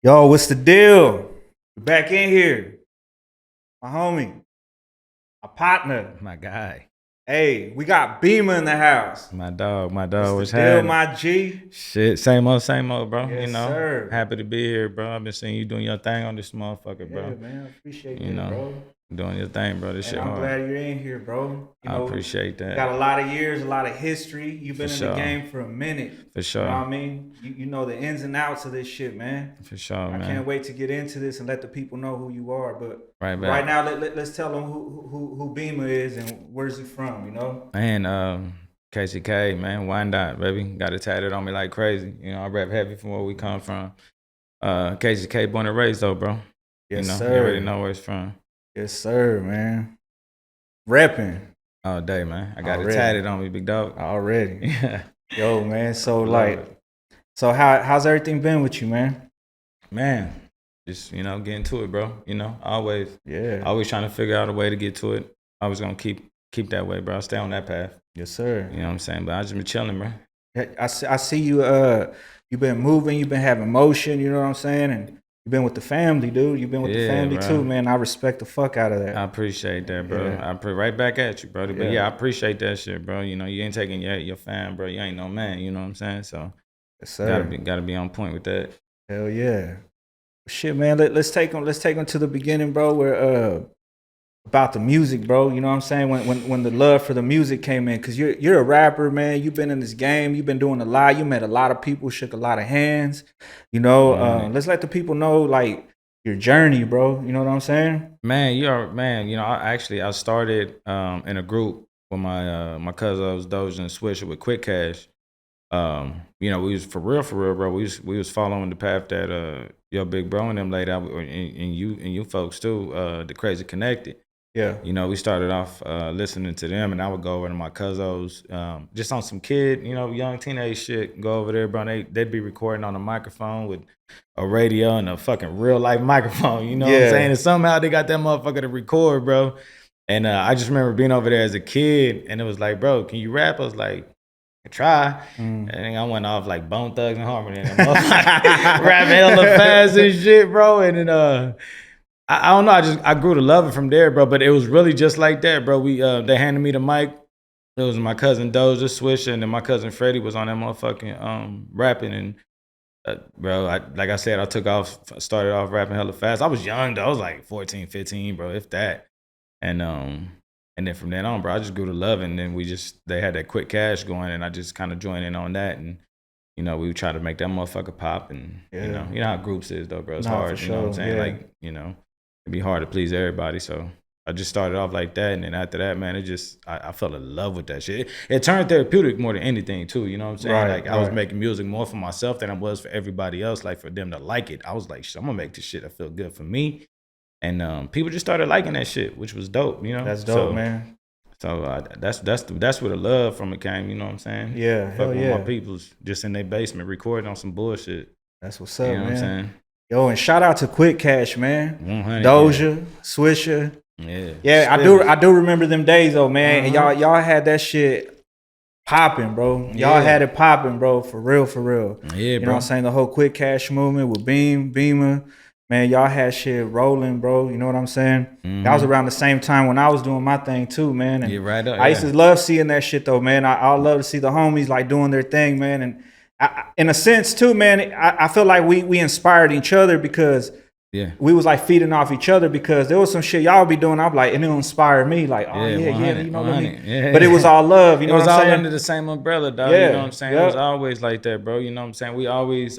Yo, what's the deal? We're back in here. My homie, my partner. My guy, Hey, we got Beama in the house. my dog, What's the what's deal, happening? my G? Shit, same old, bro. Yes, sir. Happy to be here, bro. I've been seeing you doing your thing on this motherfucker, Yeah, bro. man. Appreciate You that, know, bro. doing your thing, bro. This And shit I'm hard. glad you're in here, bro. I appreciate You that. got a lot of years, a lot of history. You've For been in the sure. game for a minute. For You sure. know what I mean? You know the ins and outs of this shit, man. For sure, I man. can't wait to get into this and let the people know who you are. But Right back. right now, let's tell them who Beama is and where's he from, you know? Man, KCK, man, Wyandotte, baby. Got it tatted on me like crazy. You know, I rap heavy from where we come from. KCK born and raised though, bro. Yes, you know, sir. You already know where it's from. Yes, sir, man. Repping All day, man. I got Already. it tatted on me, big dog. already. Yeah. Yo, man. So Love like, it. so how's everything been with you, man? Man, just getting to it, bro. Always Yeah. trying to figure out a way to get to it. I was gonna keep that way, bro. Stay on that path. Yes, sir. You know what I'm saying? But I just been chilling, bro. I see you. You've been moving. You've been having motion. You know what I'm saying? And you've been with the family, dude. You've been with the Yeah, family bro. too, man. I respect the fuck out of that. I appreciate that, bro. Yeah. I pray right back at you, brother. But Yeah. yeah, I appreciate that shit, bro. You ain't taking your fam, bro. You ain't no man. You know what I'm saying? So Yes, sir. gotta be on point with that. Hell yeah. Shit, man. Let's take them to the beginning, bro. Where about the music, bro. You know what I'm saying? When the love for the music came in, cause you're a rapper, man. You've been in this game. You've been doing a lot. You met a lot of people, shook a lot of hands. You know, let's let the people know like your journey, bro. You know what I'm saying? Man, I started in a group with my cousins Doja and Swisher with Quick Cash. We was for real, bro. We was following the path that your big bro and them laid out, and you folks too, the Crazy Connected. Yeah. We started off listening to them, and I would go over to my cousins, just on some kid, young teenage shit. Go over there, bro. They'd be recording on a microphone with a radio and a fucking real life microphone. You know what I'm Yeah. saying? And somehow they got that motherfucker to record, bro. And I just remember being over there as a kid, and it was like, bro, can you rap? I was like, I try. And then I went off like Bone Thugs and Harmony, and rapping hella fast and shit, bro. And then I don't know. I grew to love it from there, bro. But it was really just like that, bro. They handed me the mic. It was my cousin Doja, Swisher, and then my cousin Freddie was on that motherfucking rapping. And bro, like I said, I started off rapping hella fast. I was young though. I was like 14, 15, bro, if that. And then from then on, bro, I just grew to love it. And then they had that Quick Cash going, and I just kind of joined in on that. And we would try to make that motherfucker pop. And Yeah. you know how groups is though, bro. It's Nah, hard. for You know what I'm sure, saying? yeah. Like it'd be hard to please everybody. So I just started off like that, and then after that, man, I fell in love with that shit. It turned therapeutic more than anything too. You know what I'm saying? Right, Like I was right. making music more for myself than I was for everybody else. Like for them to like it, I was like, I'm gonna make this shit that feel good for me. And people just started liking that shit, which was dope. That's dope, man. So that's where the love from it came. You know what I'm saying? Yeah. Hell Fucking with yeah. my peoples just in their basement recording on some bullshit. That's what's You up, know what I'm man. saying? Yo, and shout out to Quick Cash, man. 100. Doja, Swisher. Yeah. Yeah, I do remember them days though, man. And Uh-huh. y'all had that shit popping, bro. Y'all Yeah. had it popping, bro, for real, for real. Yeah, You know bro. what I'm saying? The whole Quick Cash movement with Beamer. Man, y'all had shit rolling, bro. You know what I'm saying? That was around the same time when I was doing my thing too, man. And Yeah, right up. I used to love seeing that shit though, man. I love to see the homies like doing their thing, man. And in a sense too, man, I feel like we inspired each other because Yeah. we was like feeding off each other because there was some shit y'all be doing. I'm like, and it inspired me, like, oh yeah, 100, you know what I mean? 100. Yeah. But it was all love, you know It was what I'm all saying? under the same umbrella, dog. Yeah, You know what I'm saying? yeah. It was always like that, bro. You know what I'm saying? We always,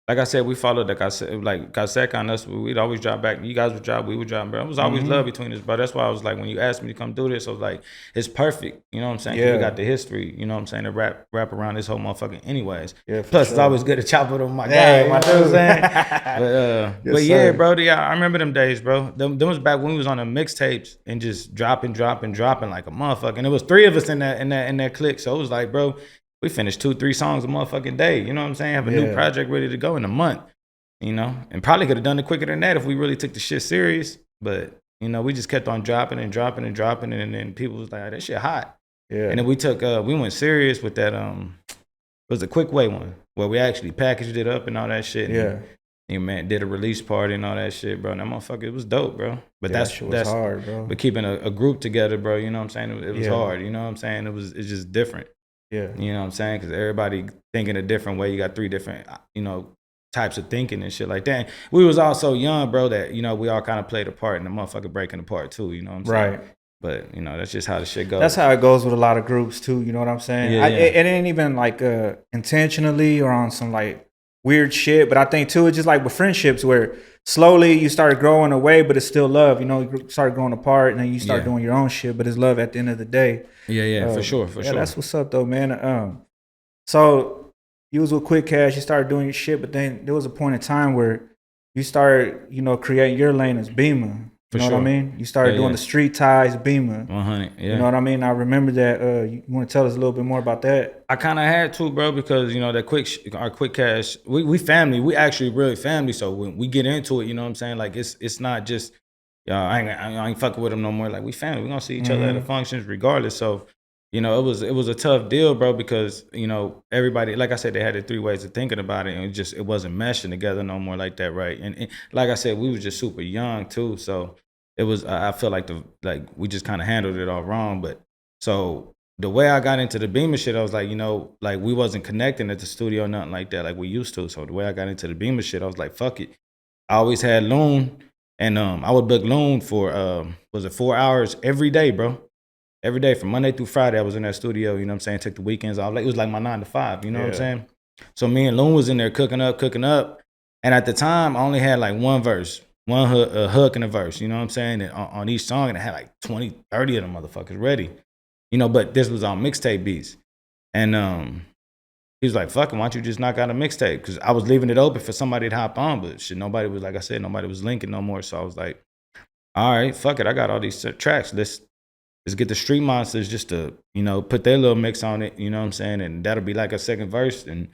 like I said, we followed like Kasek on us. We'd always drop back. You guys would drop, we would drop, bro. It was always love between us, bro. That's why I was like, when you asked me to come do this, I was like, it's perfect. You know what I'm saying? 'Cause Yeah. we got the history. You know what I'm saying? To wrap around this whole motherfucking anyways. Yeah, for Plus, it's sure. always good to chop it with my guy. Yeah, you my know what I'm dude. saying? Yes, But yeah, sir. bro. Yeah, I remember them days, bro. Them was back when we was on the mixtapes and just dropping like a motherfucker. And it was 3 of us in that clique. So it was like, bro, we finished 2-3 songs a motherfucking day. You know what I'm saying? Have a new Yeah. project ready to go in a month. And probably could have done it quicker than that if we really took the shit serious. But we just kept on dropping, and then people was like, oh, that shit hot. Yeah. And then we went serious with that. It was a quick way one where we actually packaged it up and all that shit. Yeah. man, did a release party and all that shit, bro. And that motherfucker, it was dope, bro. But Yeah, that shit was hard, bro. But keeping a group together, bro, you know what I'm saying? It was Yeah. hard, you know what I'm saying? It's just different. Yeah. You know what I'm saying? Because everybody thinking a different way. You got 3 different, types of thinking and shit like that. We was all so young, bro, that, we all kind of played a part in the motherfucker breaking apart too, you know what I'm saying? Right. But, that's just how the shit goes. That's how it goes with a lot of groups too, you know what I'm saying? Yeah, It ain't even like intentionally or on some like weird shit, but I think too, it's just like with friendships where slowly you start growing away, but it's still love, you start growing apart and then you start doing your own shit, but it's love at the end of the day. Yeah, for sure. That's what's up though, man. So you was with Quick Cash, you started doing your shit, but then there was a point in time where you started, creating your lane as Beama. You know what I mean? You started doing the street ties, Beama. 100, yeah. You know what I mean? I remember that. You want to tell us a little bit more about that? I kind of had to, bro, because, that our Quick Cash, we family. We actually really family. So when we get into it, you know what I'm saying? Like, it's not just, I ain't fucking with them no more. Like, we family. We going to see each other at the functions regardless. So, it was a tough deal, bro, because, everybody, like I said, they had the 3 ways of thinking about it, and it wasn't meshing together no more like that, right? And like I said, we was just super young too, so it was. I feel like we just kind of handled it all wrong. But so the way I got into the Beamer shit, I was like, like we wasn't connecting at the studio, nothing like that, like we used to. So the way I got into the Beamer shit, I was like, fuck it. I always had Loon, and I would book Loon for 4 hours every day, bro. Every day from Monday through Friday, I was in that studio, you know what I'm saying? Took the weekends off. Like, it was like my 9 to 5, you know what I'm saying? So me and Loon was in there cooking up. And at the time, I only had like one verse, one hook and a verse, you know what I'm saying? And on each song, and I had like 20, 30 of them motherfuckers ready. But this was on mixtape beats. And he was like, fuck him, why don't you just knock out a mixtape? Because I was leaving it open for somebody to hop on, but shit, nobody was, like I said, nobody was linking no more. So I was like, all right, fuck it, I got all these tracks. Let's get the Street Monsters just to, put their little mix on it, you know what I'm saying? And that'll be like a second verse, and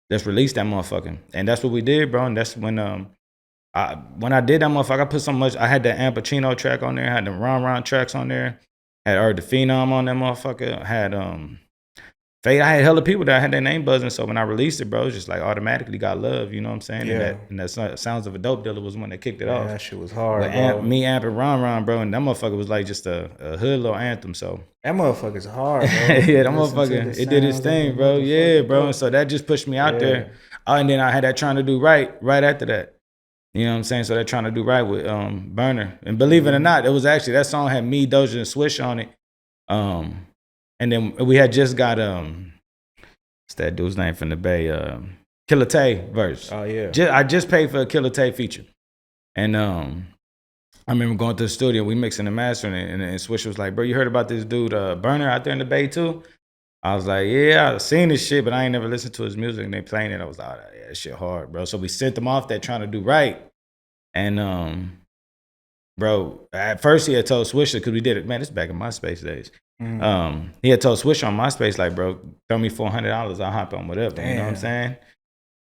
let's release that motherfucker. And that's what we did, bro. And that's when I did that motherfucker, I put so much, I had that Ampichino track on there, had the Ron tracks on there, had the Phenom on that motherfucker, had Fade. I had hella people that had their name buzzing, so when I released it, bro, it was just like automatically got love, you know what I'm saying? Yeah. And that Sounds of a Dope Dealer was when they kicked it off. That shit was hard, but bro. Me, Amp, and Ron, bro, and that motherfucker was like just a hood little anthem, so. That motherfucker's hard, bro. Yeah, that motherfucker, it did its thing, bro. Yeah, bro, and so that just pushed me out there. And then I had that Trying to Do Right after that. You know what I'm saying? So that Trying to Do Right with Berner. And believe it or not, it was actually, that song had me, Doja, and Swish on it. And then we had just got, what's that dude's name from the Bay? Killer Tay verse. Oh, yeah. I just paid for a Killer Tay feature. And I remember going to the studio, we mixing and mastering it, and Swish was like, bro, you heard about this dude, Berner, out there in the Bay too? I was like, yeah, I've seen this shit, but I ain't never listened to his music, and they playing it. I was like, oh, yeah, that shit hard, bro. So we sent them off that Trying to Do Right. And, bro, at first he had told Swisher, because we did it, man, this is back in MySpace days. Mm-hmm. He had told Swisher on MySpace, like, bro, throw me $400, I'll hop on whatever. Damn. You know what I'm saying?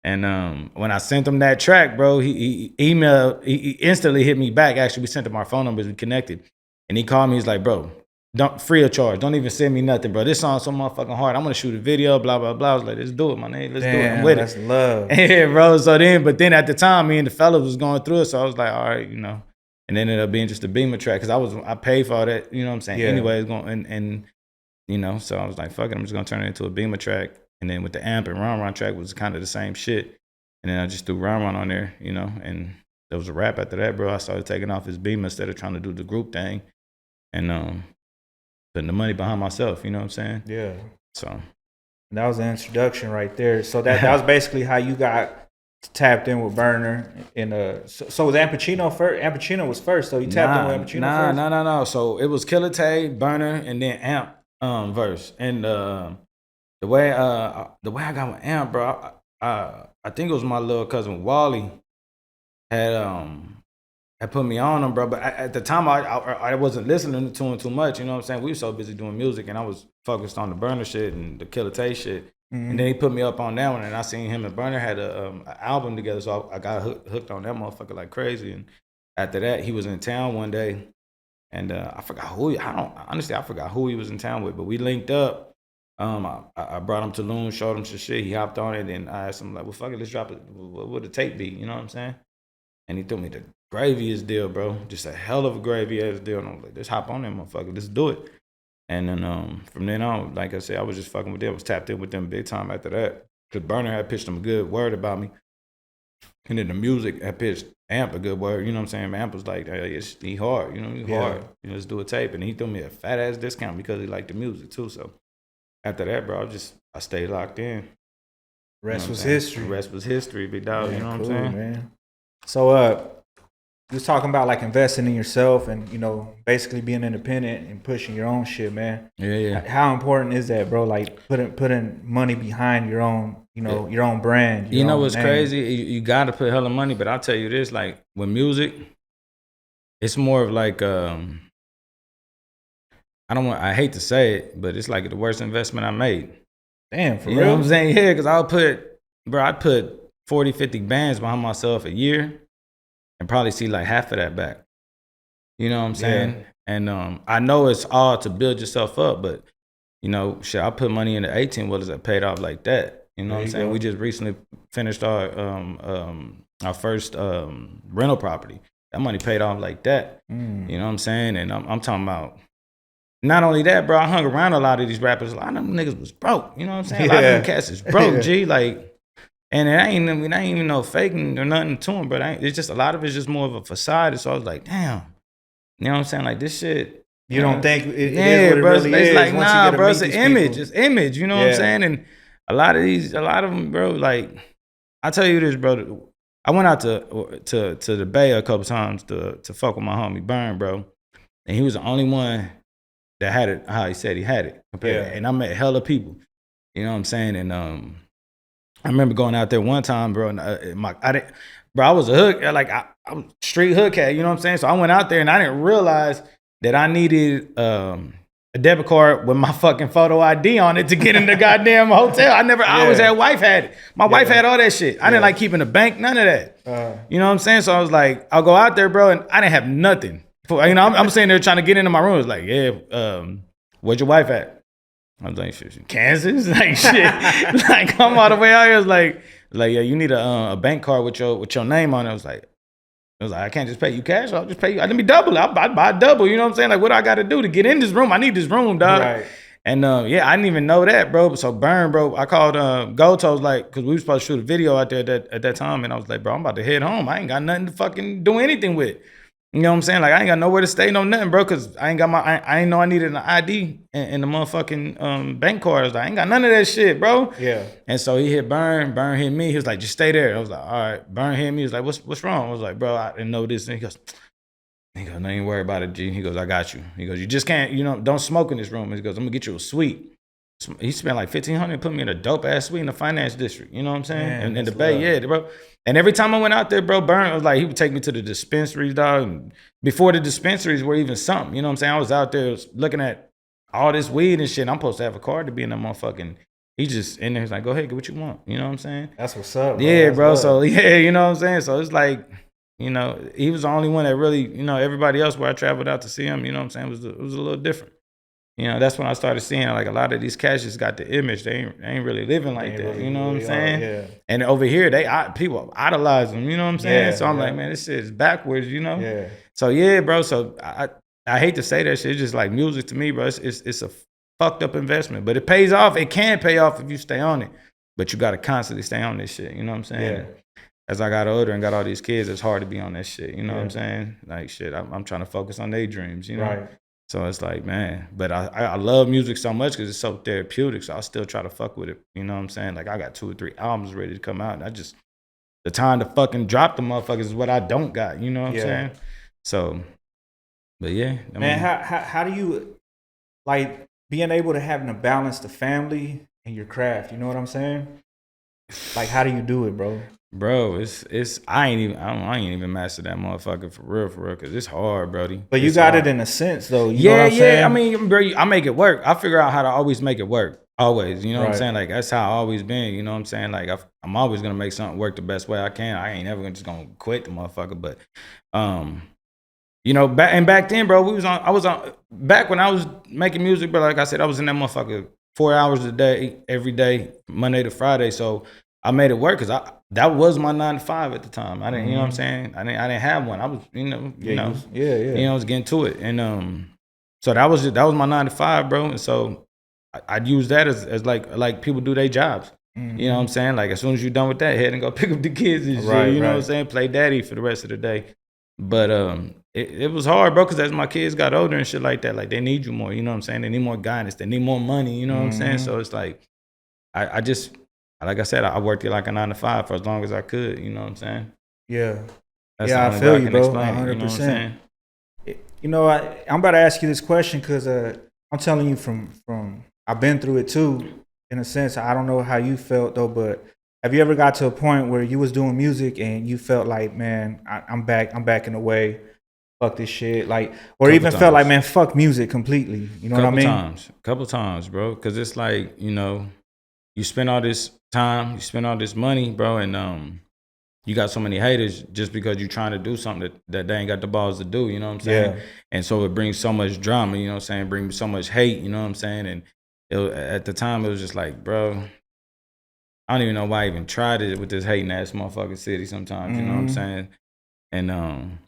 And when I sent him that track, bro, he instantly hit me back. Actually, we sent him our phone numbers, we connected. And he called me, he's like, bro, don't free of charge. Don't even send me nothing, bro. This song's so motherfucking hard. I'm gonna shoot a video, blah, blah, blah. I was like, let's do it, my nigga. Let's do it. I'm with that's it. That's love. Yeah, bro. But then at the time, me and the fellas was going through it. So I was like, all right, And it ended up being just a Beamer track. Cause I paid for all that, you know what I'm saying? Yeah. Anyways, so I was like, fuck it, I'm just gonna turn it into a Beamer track. And then with the Amp and Ron track was kind of the same shit. And then I just threw Ron on there, and there was a rap after that, bro. I started taking off his Beamer instead of trying to do the group thing. And putting the money behind myself, you know what I'm saying? Yeah. So and that was the introduction right there. So that was basically how you got tapped in with Berner. So was Ampichino first? Ampichino was first, so you tapped in with Ampichino first? No. So it was Killer Tay, Berner, and then Amp verse. And the way I got with Amp, bro, I think it was my little cousin Wally had put me on him, bro. But at the time, I wasn't listening to him too much. You know what I'm saying? We were so busy doing music, and I was focused on the Berner shit and the Killer Tay shit. Mm-hmm. And then he put me up on that one, and I seen him and Berner had an album together, so I got hooked on that motherfucker like crazy. And after that, he was in town one day, and I forgot who I forgot who he was in town with, but we linked up. I brought him to Loon, showed him some shit. He hopped on it, and I asked him like, "Well, fuck it, let's drop it. What would the tape be?" You know what I'm saying? And he threw me the graviest deal, bro. Just a hell of a gravy ass deal. And I was like, let's hop on that motherfucker. Let's do it. And then from then on, like I said, I was just fucking with them. I was tapped in with them big time after that. Because Berner had pitched them a good word about me. And then the music had pitched Amp a good word. You know what I'm saying? Amp was like, hey, he hard. You know, he hard. You know, let's do a tape. And he threw me a fat ass discount because he liked the music too. So after that, bro, I stayed locked in. Rest was history. The rest was history, big dog. You know what I'm saying? Man. So you was talking about like investing in yourself and, you know, basically being independent and pushing your own shit, man. Yeah. How important is that, bro? Like putting money behind your own, you know, your own brand. You know what's crazy? You got to put hella money, but I'll tell you this, like with music, it's more of like, I hate to say it, but it's like the worst investment I made. Damn, for real? You know what I'm saying? Yeah, because I'd put 40, 50 bands behind myself a year and probably see like half of that back. You know what I'm saying? Yeah. And I know it's all to build yourself up, but you know, shit, I put money into 18 wheelers that paid off like that. You know what I'm saying? We just recently finished our first rental property. That money paid off like that. You know what I'm saying? And I'm talking about not only that, bro, I hung around a lot of these rappers. A lot of them niggas was broke. You know what I'm saying? A lot of them cats is broke, G. Like, and it ain't even no faking or nothing to them, but it's just a lot of it's just more of a facade. So I was like, damn. You know what I'm saying? Like this shit. You don't think it is what it bro, really is? Like, nah, bro, it's an image. People. It's image. You know what I'm saying? And a lot of them, bro, like, I tell you this, bro. I went out to the Bay a couple times to fuck with my homie Berner, bro. And he was the only one that had it how he said he had it. And I met hella people. You know what I'm saying? And I remember going out there one time, bro, and I was a hood, like I was street hood cat, you know what I'm saying? So I went out there and I didn't realize that I needed a debit card with my fucking photo ID on it to get in the goddamn hotel. I always had wife had it. My wife had all that shit. I didn't like keeping the bank, none of that. You know what I'm saying? So I was like, I'll go out there, bro, and I didn't have nothing. You know, I'm sitting there trying to get into my room. It's like, where's your wife at? I was like, shit, Kansas? Like, shit. Like, come all the way out here. It's like, yeah, you need a bank card with your name on it. I was like, I can't just pay you cash. I'll just pay you. Let me double. I'll buy double. You know what I'm saying? Like, what I got to do to get in this room? I need this room, dog. Right. And I didn't even know that, bro. So Burn, bro, I called Gold Toes, like, because we were supposed to shoot a video out there at that time. And I was like, bro, I'm about to head home. I ain't got nothing to fucking do anything with. You know what I'm saying? Like, I ain't got nowhere to stay, no nothing, bro, because I ain't know I needed an ID and the motherfucking bank card. I was like, I ain't got none of that shit, bro. Yeah. And so he hit Burn hit me. He was like, just stay there. I was like, all right. Burn hit me. He was like, what's wrong? I was like, bro, I didn't know this. And he goes, no, ain't worry about it, G. He goes, I got you. He goes, you just can't, don't smoke in this room. He goes, I'm gonna get you a suite. He spent like $1,500 and put me in a dope ass suite in the finance district. You know what I'm saying? Man, and the Bay, yeah, bro. And every time I went out there, bro, Burn was like, he would take me to the dispensaries, dog. And before the dispensaries were even something, you know what I'm saying? I was out there looking at all this weed and shit. And I'm supposed to have a card to be in that motherfucking. He just in there, he's like, go ahead, get what you want. You know what I'm saying? That's what's up, bro. Yeah, That's bro. love. So yeah, you know what I'm saying? So it's like, he was the only one that really, everybody else where I traveled out to see him, you know what I'm saying? It was a little different. That's when I started seeing like a lot of these cats just got the image. They ain't really living like that. You know what I'm saying? Yeah. And over here, people idolize them. You know what I'm saying? Yeah, so I'm like, man, this shit is backwards. Yeah. So yeah, bro. So I hate to say that shit. It's just like music to me, bro. It's a fucked up investment, but it pays off. It can pay off if you stay on it, but you got to constantly stay on this shit. You know what I'm saying? Yeah. As I got older and got all these kids, it's hard to be on that shit. You know what I'm saying? Like shit, I'm trying to focus on their dreams. Right. So it's like, man, but I love music so much because it's so therapeutic. So I still try to fuck with it. You know what I'm saying? Like I got 2 or 3 albums ready to come out. And the time to fucking drop the motherfuckers is what I don't got. You know what I'm saying? So, but yeah. Man, how do you, like, being able to having to balance the family and your craft? You know what I'm saying? Like, how do you do it, bro? Bro, I ain't even mastered that motherfucker for real, because it's hard, brody. But you got it in a sense, though. You know what I'm saying? I mean, bro, I make it work. I figure out how to always make it work. Always, you know what I'm saying? Like, that's how I always been, you know what I'm saying? Like, I'm always going to make something work the best way I can. I ain't never just going to quit the motherfucker. But, back then, bro, back when I was making music, bro, like I said, I was in that motherfucker 4 hours a day, every day, Monday to Friday. So, I made it work because that was my 9 to 5 at the time. I didn't, you know what I'm saying? I didn't have one. I was, I was getting to it, and so that was my 9 to 5, bro. And so I'd use that as like people do their jobs. You know what I'm saying? Like as soon as you're done with that, head and go pick up the kids and shit. You know what I'm saying? Play daddy for the rest of the day. But it was hard, bro, because as my kids got older and shit like that, like they need you more. You know what I'm saying? They need more guidance. They need more money. You know what I'm saying? So it's like I just, like I said, I worked it like a 9 to 5 for as long as I could. You know what I'm saying? Yeah. That's yeah, the I only feel way you, can bro. explain it, 100%. You know what I'm saying? I'm about to ask you this question because I'm telling you from I've been through it too. In a sense, I don't know how you felt though, but have you ever got to a point where you was doing music and you felt like, man, I'm back in the way, fuck this shit, like, or even felt like, man, fuck music completely. You know what I mean? Couple times, bro. Because it's like, you spend all this time, you spend all this money, bro, and you got so many haters just because you're trying to do something that they ain't got the balls to do, you know what I'm saying? Yeah. And so it brings so much drama, you know what I'm saying? Brings so much hate, you know what I'm saying? And at the time, it was just like, bro, I don't even know why I even tried it with this hating ass motherfucking city sometimes, you know what I'm saying? And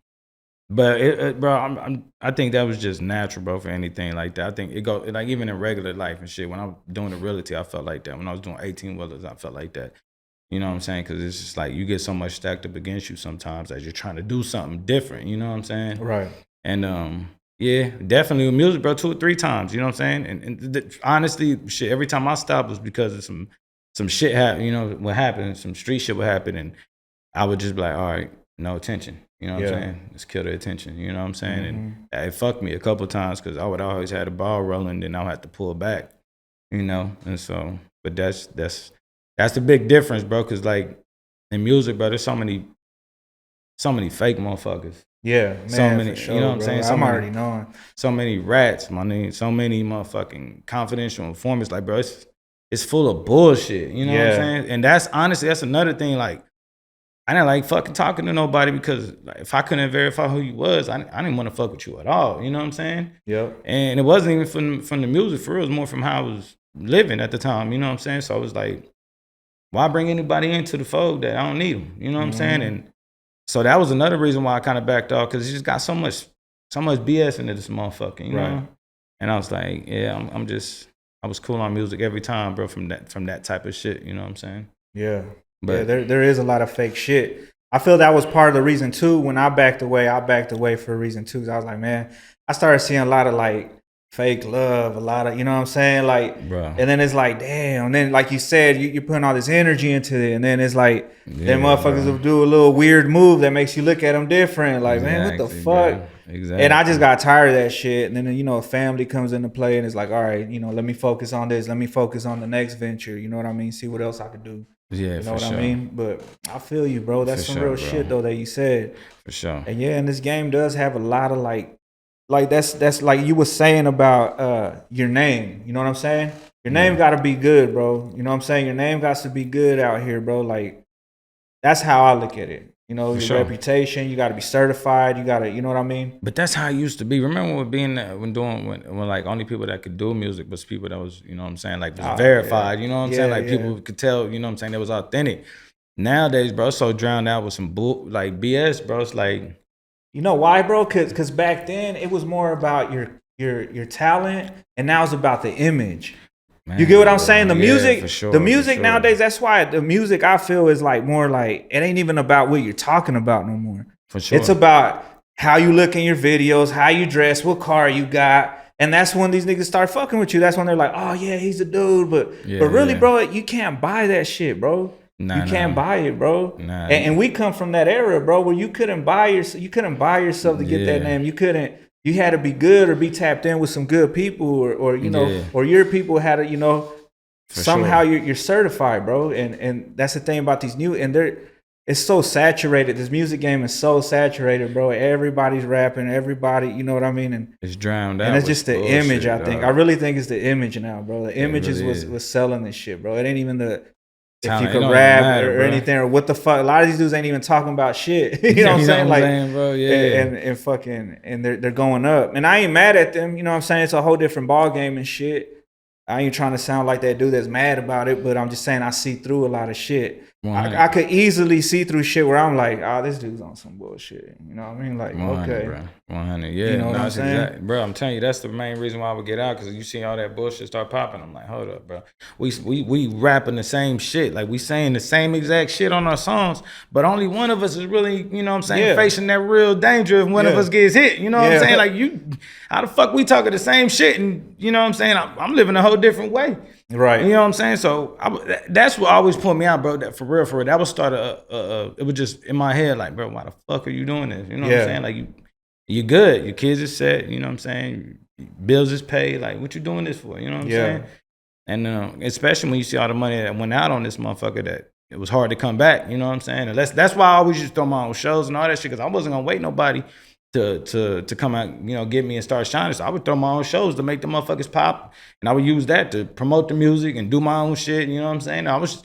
but bro, I think that was just natural, bro, for anything like that. I think it go like even in regular life and shit. When I was doing the realty, I felt like that. When I was doing 18-wheelers, I felt like that. You know what I'm saying? Because it's just like you get so much stacked up against you sometimes as you're trying to do something different. You know what I'm saying? Right. And yeah, definitely with music, bro, 2 or 3 times. You know what I'm saying? And honestly, shit, every time I stopped was because of some shit happened. You know what happened? Some street shit would happen, and I would just be like, all right, no attention. You know what I'm saying? Let's kill the attention. You know what I'm saying? And it fucked me a couple of times because I would always have the ball rolling, then I would have to pull back. You know, and so, but that's the big difference, bro. Because like in music, bro, there's so many fake motherfuckers. Yeah, man, so many, for sure, you know what I'm bro. saying? I'm already knowing. So many rats, my name. So many motherfucking confidential informants. Like, bro, it's full of bullshit. You know what I'm saying? And that's honestly, that's another thing. Like, I didn't like fucking talking to nobody because like, if I couldn't verify who you was, I didn't want to fuck with you at all. You know what I'm saying? Yep. And it wasn't even from the music for real. It was more from how I was living at the time. You know what I'm saying? So I was like, why bring anybody into the fold that I don't need them? You know what I'm saying? And so that was another reason why I kind of backed off because it just got so much BS into this motherfucker, you know? And I was like, yeah, I was cool on music every time, bro, from that type of shit, you know what I'm saying? Yeah. But yeah, there is a lot of fake shit. I feel that was part of the reason too. When I backed away for a reason too. Cause I was like, man, I started seeing a lot of like fake love, a lot of, you know what I'm saying? Like, bro. And then it's like, damn. And then like you said, you're putting all this energy into it. And then it's like, then motherfuckers will do a little weird move that makes you look at them different. Like, man, what the fuck? Bro. Exactly. And I just got tired of that shit. And then, you know, family comes into play and it's like, all right, you know, let me focus on this. Let me focus on the next venture. You know what I mean? See what else I could do. Yeah, you know what sure. I mean? But I feel you, bro. That's some real shit though that you said. For sure. And yeah, and this game does have a lot of like that's like you were saying about your name. You know what I'm saying? Your name gotta be good, bro. You know what I'm saying? Your name got to be good out here, bro. Like that's how I look at it. You know, your reputation, you got to be certified. You got to, you know what I mean? But that's how it used to be. Remember when like only people that could do music was people that was, you know what I'm saying, like was verified, you know what I'm saying? Like people could tell, you know what I'm saying, that was authentic. Nowadays, bro, it's so drowned out with some like BS, bro. It's like, you know why, bro? Cause back then it was more about your talent, and now it's about the image. Man, you get what I'm saying? The music nowadays, that's why the music I feel is like more like, it ain't even about what you're talking about no more. For sure. It's about how you look in your videos, how you dress, what car you got. And that's when these niggas start fucking with you. That's when they're like, oh yeah, he's a dude. But really, bro, you can't buy that shit, bro. You can't buy it, bro. And we come from that era, bro, where you couldn't buy yourself to get that name. You had to be good or be tapped in with some good people or you know, or your people had to, you know, somehow you're certified, bro. And that's the thing about these new, and it's so saturated. This music game is so saturated, bro. Everybody's rapping, everybody, you know what I mean? And it's drowned out. And it's just the image, I think. I really think it's the image now, bro. The image is what's selling this shit, bro. It ain't even the if you could rap or anything or what the fuck. A lot of these dudes ain't even talking about shit. You know what I'm saying? Like, bro? And fucking, and they're going up. And I ain't mad at them. You know what I'm saying? It's a whole different ball game and shit. I ain't trying to sound like that dude that's mad about it, but I'm just saying I see through a lot of shit. 100. I could easily see through shit where I'm like, oh, this dude's on some bullshit. You know what I mean? Like, 100, okay. bro. 100, yeah. You know what I'm saying? Bro, I'm telling you, that's the main reason why I would get out, because you see all that bullshit start popping. I'm like, hold up, bro. We rapping the same shit. Like, we saying the same exact shit on our songs, but only one of us is really, you know what I'm saying, facing that real danger if one of us gets hit. You know what I'm saying? Like, how the fuck we talking the same shit, and you know what I'm saying? I'm living a whole different way. Right. You know what I'm saying? So that's what always put me out, bro. That for real. That would start it was just in my head, like, bro, why the fuck are you doing this? You know what I'm saying? Like, you good. Your kids are set. You know what I'm saying? Bills is paid. Like, what you doing this for? You know what I'm saying? And especially when you see all the money that went out on this motherfucker, that it was hard to come back. You know what I'm saying? And that's why I always used to throw my own shows and all that shit, because I wasn't gonna wait nobody to come out, you know, get me and start shining. So I would throw my own shows to make the motherfuckers pop, and I would use that to promote the music and do my own shit. You know what I'm saying? I was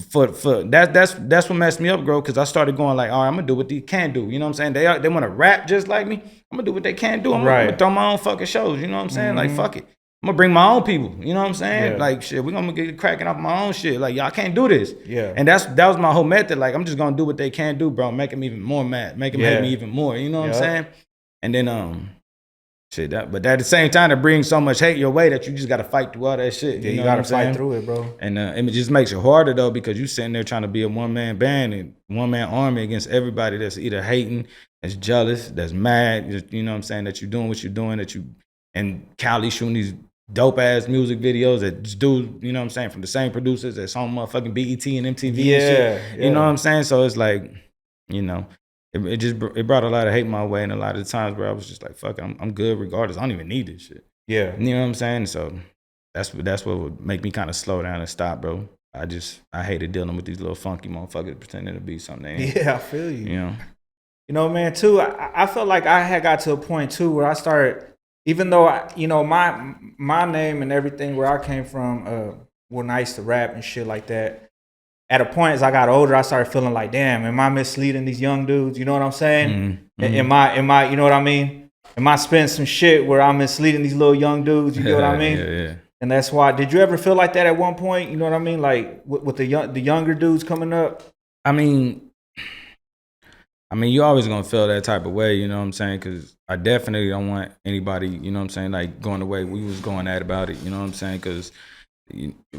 for that's what messed me up, bro. Because I started going like, all right, I'm gonna do what they can do. You know what I'm saying? They want to rap just like me. I'm gonna do what they can do. I'm gonna throw my own fucking shows. You know what I'm saying? Like, fuck it. I'm gonna bring my own people. You know what I'm saying? Like, shit, we're gonna get cracking off my own shit. Like, y'all can't do this. And that was my whole method. Like, I'm just gonna do what they can do, bro. Make them even more mad. Make them hate me even more. You know what I'm saying? And then but at the same time, it brings so much hate your way that you just gotta fight through all that shit. You gotta fight through it, bro. And it just makes it harder though, because you sitting there trying to be a one-man band and one-man army against everybody that's either hating, that's jealous, that's mad. You know what I'm saying? That you're doing what you're doing. And Cali shooting these dope ass music videos that just do, you know what I'm saying, from the same producers that's on motherfucking BET and MTV and shit. You know what I'm saying? So it's like, you know, it brought a lot of hate my way, and a lot of the times where I was just like, fuck, I'm good regardless. I don't even need this shit. You know what I'm saying? So that's what would make me kind of slow down and stop, bro. I hated dealing with these little funky motherfuckers pretending to be something they ain't. I feel you. You know, man, too, I felt like I had got to a point too where I started, even though my name and everything where I came from, when I used to rap and shit like that, at a point as I got older, I started feeling like, damn, am I misleading these young dudes? You know what I'm saying? Am I, you know what I mean? Am I spending some shit where I'm misleading these little young dudes? You know what I mean? And that's why. Did you ever feel like that at one point? You know what I mean? Like with the younger dudes coming up. I mean, you always gonna feel that type of way. You know what I'm saying? Because I definitely don't want anybody, you know what I'm saying, like going the way we was going at about it. You know what I'm saying? Because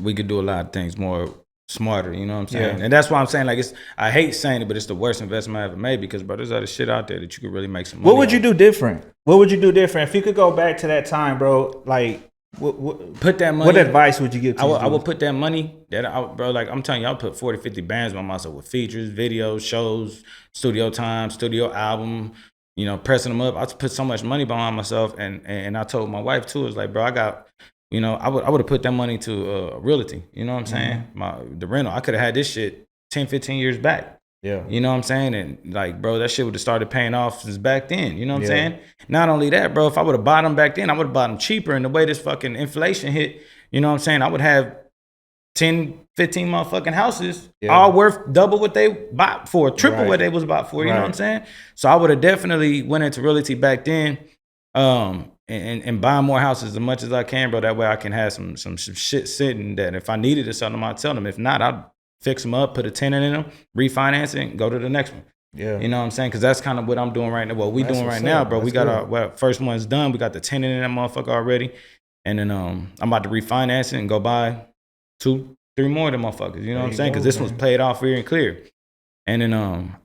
we could do a lot of things more smarter, you know what I'm saying? And that's why I'm saying, like, I hate saying it, but it's the worst investment I ever made, because, bro, there's other shit out there that you could really make some money. What would you do different? If you could go back to that time, bro? Like, put that money. What advice would you give to I would put that money bro, like, I'm telling you, I'll put 40, 50 bands by myself with features, videos, shows, studio time, studio album, you know, pressing them up. I put so much money behind myself, and I told my wife too, it's like, bro, I got, you know, I would have put that money to realty. You know what I'm saying? The rental. I could have had this shit 10, 15 years back. You know what I'm saying? And like, bro, that shit would have started paying off since back then. You know what I'm saying? Not only that, bro, if I would have bought them back then, I would have bought them cheaper. And the way this fucking inflation hit, you know what I'm saying? I would have 10, 15 motherfucking houses, all worth double what they bought for, triple what they was bought for. You know what I'm saying? So I would have definitely went into realty back then. And buying more houses as much as I can, bro. That way I can have some shit sitting that if I needed to sell them, I'd sell them. If not, I'd fix them up, put a tenant in them, refinance it, and go to the next one. You know what I'm saying? Because that's kind of what I'm doing right now. What we doing right now, bro. We got our first one's done. We got the tenant in that motherfucker already. And then I'm about to refinance it and go buy 2, 3 more of them motherfuckers. You know what I'm saying? Because this one's paid off free and clear. And then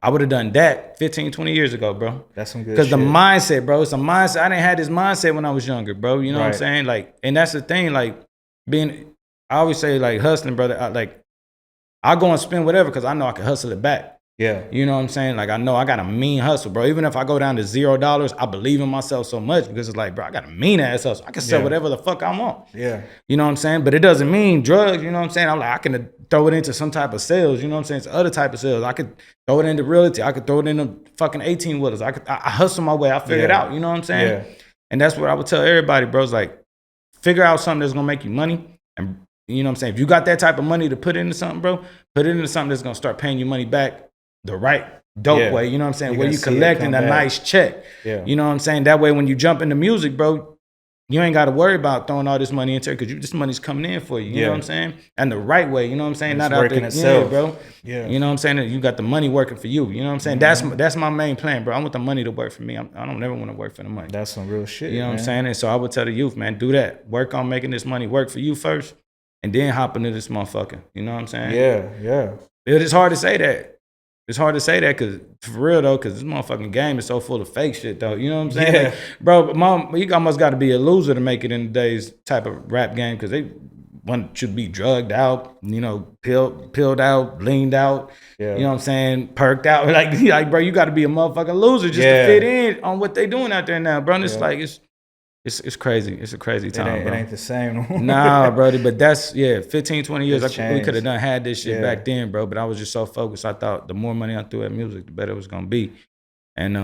I would have done that 15, 20 years ago, bro. That's some good shit. Because the mindset, bro, it's a mindset. I didn't have this mindset when I was younger, bro. You know what I'm saying? Like, and that's the thing, like, I always say, like, hustling, brother. I go and spend whatever because I know I can hustle it back. You know what I'm saying? Like, I know I got a mean hustle, bro. Even if I go down to $0, I believe in myself so much because it's like, bro, I got a mean ass hustle. I can sell whatever the fuck I want. You know what I'm saying? But it doesn't mean drugs, you know what I'm saying? I'm like, I can throw it into some type of sales, you know what I'm saying? It's other type of sales. I could throw it into realty. I could throw it into fucking 18-wheelers. I hustle my way. I figure it out, you know what I'm saying? And that's what I would tell everybody, bro. It's like, figure out something that's gonna make you money. And you know what I'm saying? If you got that type of money to put into something, bro, put it into something that's gonna start paying you money back the right dope way, you know what I'm saying? Where you collecting a nice check. You know what I'm saying? That way when you jump into music, bro, you ain't got to worry about throwing all this money into it because this money's coming in for you. You know what I'm saying? And the right way. You know what I'm saying? It's Not working out there, itself, bro. Yeah. You know what I'm saying? You got the money working for you. You know what I'm saying? That's my main plan, bro. I want the money to work for me. I don't never want to work for the money. That's some real shit. You know man. what I'm saying? And so I would tell the youth, man, do that. Work on making this money work for you first, and then hop into this motherfucker. You know what I'm saying? Yeah. It's hard to say that. It's hard to say that because, for real though, because this motherfucking game is so full of fake shit though. You know what I'm saying? Yeah. Like, bro, mom, you almost got to be a loser to make it in today's type of rap game because they should be drugged out, you know, pilled out, leaned out, Yeah. you know what I'm saying, perked out. Like bro, you got to be a motherfucking loser just to fit in on what they doing out there now, bro. And it's like, it's crazy. It's a crazy time, bro. It ain't the same no more. Nah, brody, but that's 15, 20 years. We could have had this shit back then, bro. But I was just so focused. I thought the more money I threw at music, the better it was gonna be. And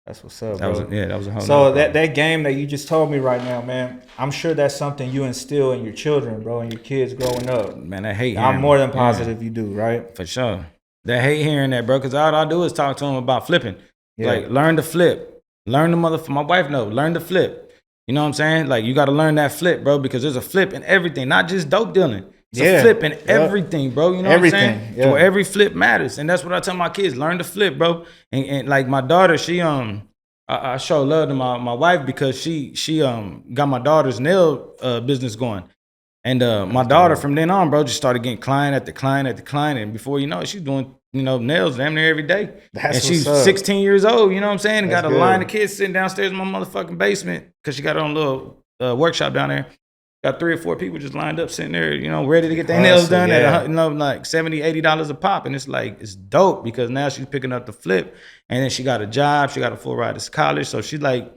that's what's up, that bro. was a whole. So that game that you just told me right now, man, I'm sure that's something you instill in your children, bro, and your kids growing up. Man, I hate. I'm more than positive you do, right? For sure. They hate hearing that, bro, because all I do is talk to them about flipping. Like, learn to flip. Learn the my wife knows. Learn to flip. You know what I'm saying? Like, you got to learn that flip, bro, because there's a flip in everything, not just dope dealing. It's a flip in everything, bro. You know what I'm saying? Yeah. So every flip matters. And that's what I tell my kids. Learn to flip, bro. And like my daughter, she I show love to my wife because she got my daughter's nail business going. And my daughter from then on, bro, just started getting client after client after client. And before you know it, she's doing, you know, nails damn near every day. And she's 16 years old, you know what I'm saying? And got a line of kids sitting downstairs in my motherfucking basement because she got her own little workshop down there. Got 3 or 4 people just lined up sitting there, you know, ready to get their nails done at, you know, like $70, $80 a pop. And it's like, it's dope because now she's picking up the flip. And then she got a job. She got a full ride to college. So she's like,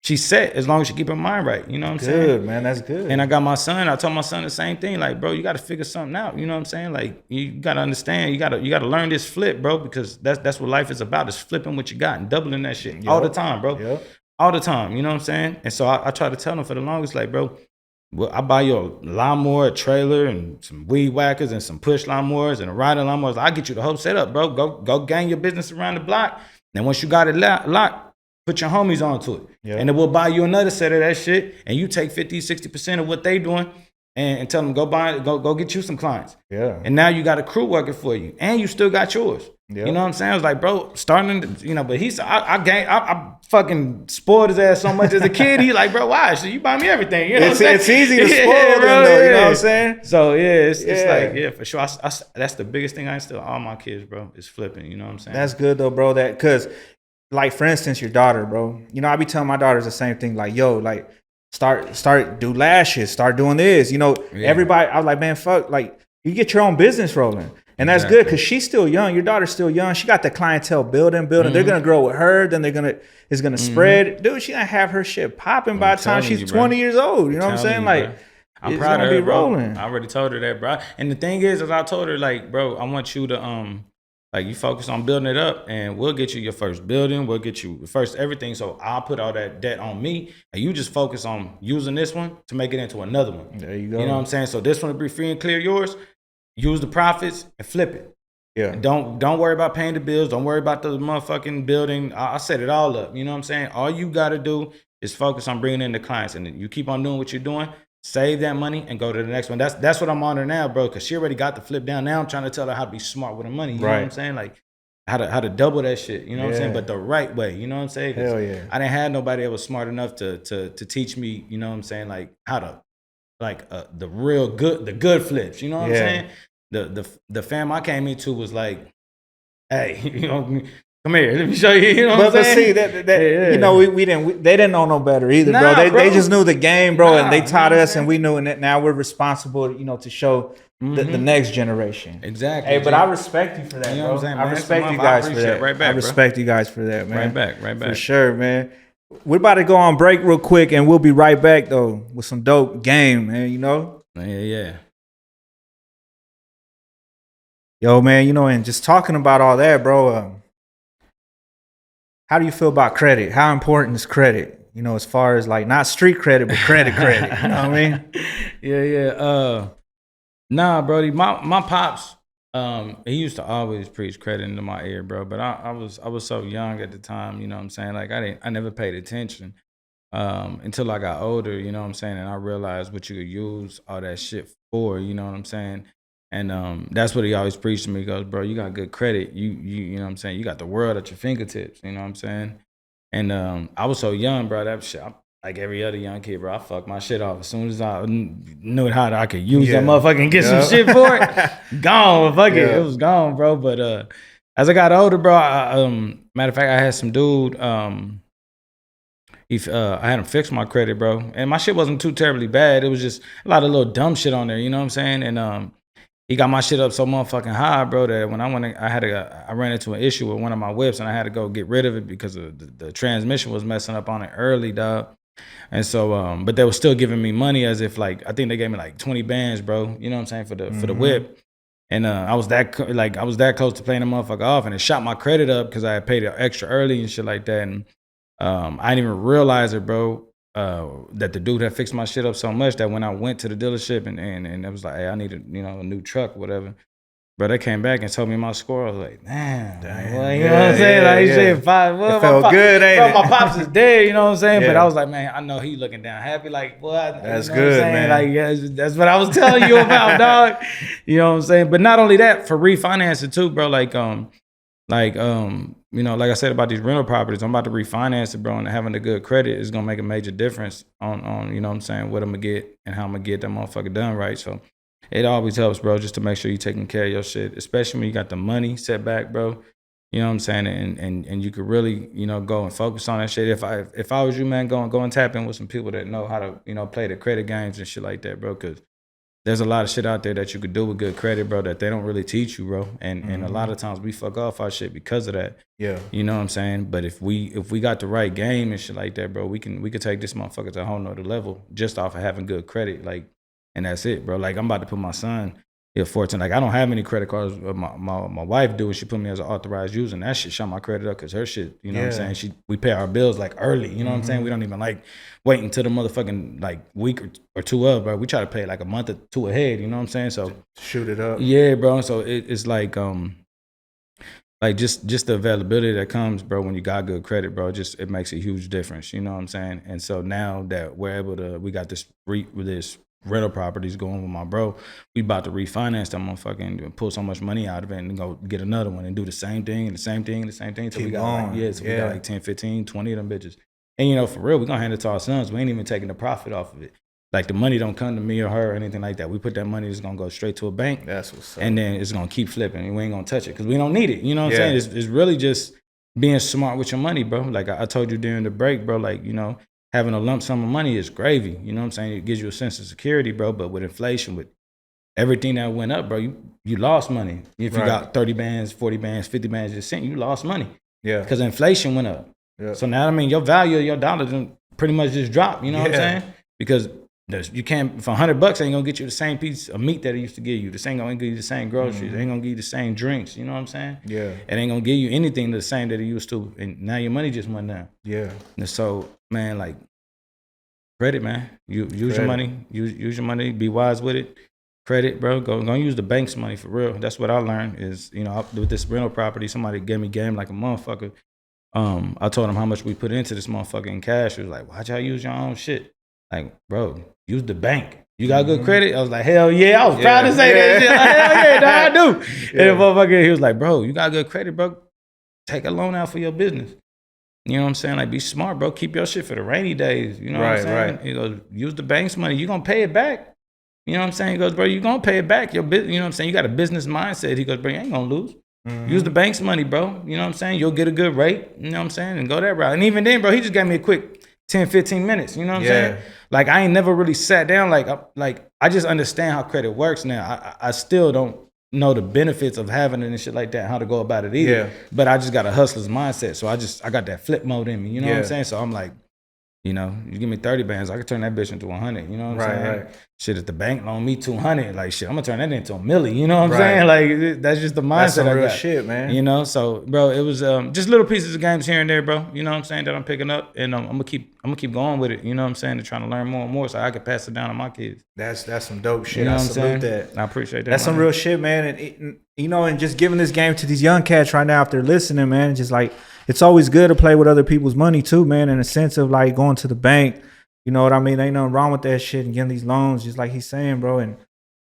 she's set as long as she keep her mind right. You know what I'm saying? Good, man. That's good. And I got my son. I told my son the same thing. Like, bro, you got to figure something out. You know what I'm saying? Like, you got to understand. You got to learn this flip, bro, because that's what life is about. Is flipping what you got and doubling that shit all the time, bro. All the time. You know what I'm saying? And so I try to tell them for the longest, like, bro, well, I buy you a lawnmower, a trailer, and some weed whackers and some push lawnmowers and a riding lawnmowers. I'll get you the whole setup, bro. Go gang your business around the block. And once you got it locked, put your homies onto it. And then we'll buy you another set of that shit. And you take 50, 60% of what they doing and tell them, go get you some clients. And now you got a crew working for you. And you still got yours. You know what I'm saying? I was like, bro, starting to, you know, but I fucking spoiled his ass so much as a kid. He like, bro, why? So you buy me everything. You know what I'm saying? It's easy to spoil them though, you know what I'm saying? So it's like, for sure. That's the biggest thing I instill all my kids, bro, is flipping. You know what I'm saying? That's good though, bro. That, cause like, for instance, your daughter, bro, you know, I be telling my daughters the same thing, like, yo, like, start do lashes, start doing this, you know, everybody, I was like, man, fuck, like, you get your own business rolling. And that's good because she's still young. Your daughter's still young. She got the clientele building. They're gonna grow with her. Then it's gonna spread. Dude, she gonna have her shit popping by the time she's 20 years old. You know what I'm saying? Like, I'm proud of her, rolling. I already told her that, bro. And the thing is I told her, like, bro, I want you to like, you focus on building it up, and we'll get you your first building. We'll get you first everything. So I'll put all that debt on me, and you just focus on using this one to make it into another one. There you go. You know what I'm saying? So this one will be free and clear yours. Use the profits and flip it. And don't worry about paying the bills. Don't worry about the motherfucking building. I set it all up. You know what I'm saying? All you got to do is focus on bringing in the clients, and you keep on doing what you're doing. Save that money and go to the next one. That's what I'm on her now, bro, because she already got the flip down. Now I'm trying to tell her how to be smart with her money. You know what I'm saying? Like, how to double that shit. You know what I'm saying? But the right way. You know what I'm saying? Hell yeah. I didn't have nobody that was smart enough to teach me, you know what I'm saying, like, how to, like, the real good flips. You know what I'm saying? The fam I came into was like, hey, you know, come here, let me show you. You know what I'm saying? But see, you know, they didn't know no better either, bro. They just knew the game, bro, and they taught us, and we knew, and now we're responsible, you know, to show the next generation. Exactly. Hey, but I respect you for that, you know bro. What I'm saying, I respect you guys for that. Right back, I respect you guys for that, man. Right back. For sure, man. We're about to go on break real quick, and we'll be right back though with some dope game, man. You know? Yeah. Yo, man, you know, and just talking about all that, bro, how do you feel about credit? How important is credit? You know, as far as, like, not street credit, but credit. You know what I mean? Yeah. Nah, Brody, my pops, he used to always preach credit into my ear, bro. But I was so young at the time, you know what I'm saying? Like, I never paid attention. until I got older, you know what I'm saying? And I realized what you could use all that shit for, you know what I'm saying? And that's what he always preached to me. He goes, bro, you got good credit. You know what I'm saying? You got the world at your fingertips, you know what I'm saying? And I was so young, bro, that shit, like every other young kid, bro, I fucked my shit off. As soon as I knew how I could use that motherfucker and get some shit for it, gone, fuck it. It was gone, bro. But as I got older, bro, matter of fact, I had some dude, I had him fix my credit, bro. And my shit wasn't too terribly bad. It was just a lot of little dumb shit on there, you know what I'm saying? And he got my shit up so motherfucking high, bro, that when I ran into an issue with one of my whips and I had to go get rid of it because the transmission was messing up on it early, dog. And so, but they were still giving me money as if like, I think they gave me like 20 bands, bro. You know what I'm saying? For the whip. And I was that close to paying the motherfucker off, and it shot my credit up because I had paid it extra early and shit like that. And I didn't even realize it, bro, that the dude had fixed my shit up so much that when I went to the dealership and it was like, hey, I need a new truck, whatever. Bro, they came back and told me my score. I was like, damn. Well, you know what I'm saying? Like, shit, well, it felt good, ain't it? My pops is dead, you know what I'm saying? But I was like, man, I know he looking down happy. Like, boy, that's you know good, what I'm saying? man. Like, yeah, that's what I was telling you about, dog. You know what I'm saying? But not only that, for refinancing too, bro. You know, like I said about these rental properties, I'm about to refinance it, bro, and having a good credit is gonna make a major difference on you know what I'm saying, what I'm gonna get and how I'm gonna get that motherfucker done right. So it always helps, bro, just to make sure you're taking care of your shit, especially when you got the money set back, bro. You know what I'm saying? And you could really, you know, go and focus on that shit. If I was you, man, go and tap in with some people that know how to, you know, play the credit games and shit like that, bro, because there's a lot of shit out there that you could do with good credit, bro, that they don't really teach you, bro. And a lot of times we fuck off our shit because of that. Yeah. You know what I'm saying? But if we got the right game and shit like that, bro, we could take this motherfucker to a whole nother level just off of having good credit. Like, and that's it, bro. Like, I'm about to put my son, he's 14. Like, I don't have any credit cards. My wife do, and she put me as an authorized user, and that shit shot my credit up because her shit, you know what I'm saying? We pay our bills like early, you know what I'm saying? We don't even like wait until the motherfucking like week or two up, bro. We try to pay like a month or two ahead, you know what I'm saying? So shoot it up. Yeah, bro. So it's like just the availability that comes, bro, when you got good credit, bro, it makes a huge difference, you know what I'm saying? And so now that we got this rental properties going with my bro, we about to refinance that motherfucker and pull so much money out of it and go get another one and do the same thing and the same thing and the same thing until we got we got like 10, 15, 20 of them bitches. And you know, for real, we're gonna hand it to our sons. We ain't even taking the profit off of it. Like, the money don't come to me or her or anything like that. We put that money, it's gonna go straight to a bank. That's what's up. And then it's gonna keep flipping and we ain't gonna touch it because we don't need it. You know what I'm saying? It's really just being smart with your money, bro. Like I told you during the break, bro, like, you know, having a lump sum of money is gravy. You know what I'm saying? It gives you a sense of security, bro. But with inflation, with everything that went up, bro, you lost money. If you got 30 bands, 40 bands, 50 bands just sent, you lost money. Yeah. Because inflation went up. Yeah. So now, I mean, your value of your dollar done pretty much just dropped. You know what I'm saying? Because you can't, for $100, ain't gonna get you the same piece of meat that it used to give you. This ain't gonna give you the same groceries. It ain't gonna give you the same drinks. You know what I'm saying? Yeah. It ain't gonna give you anything the same that it used to. And now your money just went down. Yeah. And so, man, like, credit, man. Use your money. Use your money. Be wise with it. Credit, bro. Go use the bank's money for real. That's what I learned is, you know, with this rental property, somebody gave me game like a motherfucker. I told him how much we put into this motherfucker in cash. He was like, why'd y'all use your own shit? Like, bro, use the bank. You got good credit? I was like, hell yeah. I was proud to say that shit. Like, hell yeah, dog, I do. And the motherfucker, he was like, bro, you got good credit, bro. Take a loan out for your business. You know what I'm saying? Like, be smart, bro. Keep your shit for the rainy days. You know what I'm saying? He goes, use the bank's money. You gonna pay it back. You know what I'm saying? He goes, bro, you gonna pay it back. Your business, you know what I'm saying? You got a business mindset. He goes, bro, you ain't gonna lose. Use the bank's money, bro. You know what I'm saying? You'll get a good rate. You know what I'm saying? And go that route. And even then, bro, he just gave me a quick 10, 15 minutes. You know what I'm saying? Like, I ain't never really sat down. Like I just understand how credit works now. I still don't know the benefits of having it and shit like that, how to go about it either. But I just got a hustler's mindset. So I got that flip mode in me. You know what I'm saying? So I'm like, you know, you give me 30 bands, I could turn that bitch into 100. You know what I'm saying? Right. Shit, if the bank loan me 200, like, shit, I'm gonna turn that into a milli. You know what I'm saying? Like, that's just the mindset. That's some real shit, man. You know, so, bro, it was just little pieces of games here and there, bro. You know what I'm saying, that I'm picking up, and I'm gonna keep going with it. You know what I'm saying? And trying to learn more and more, so I can pass it down to my kids. That's some dope shit. You know I salute that. I appreciate that. That's some real shit, man. And you know, and just giving this game to these young cats right now if they're listening, man. Just like it's always good to play with other people's money too, man. In a sense of like going to the bank, you know what I mean? Ain't nothing wrong with that shit and getting these loans, just like he's saying, bro. And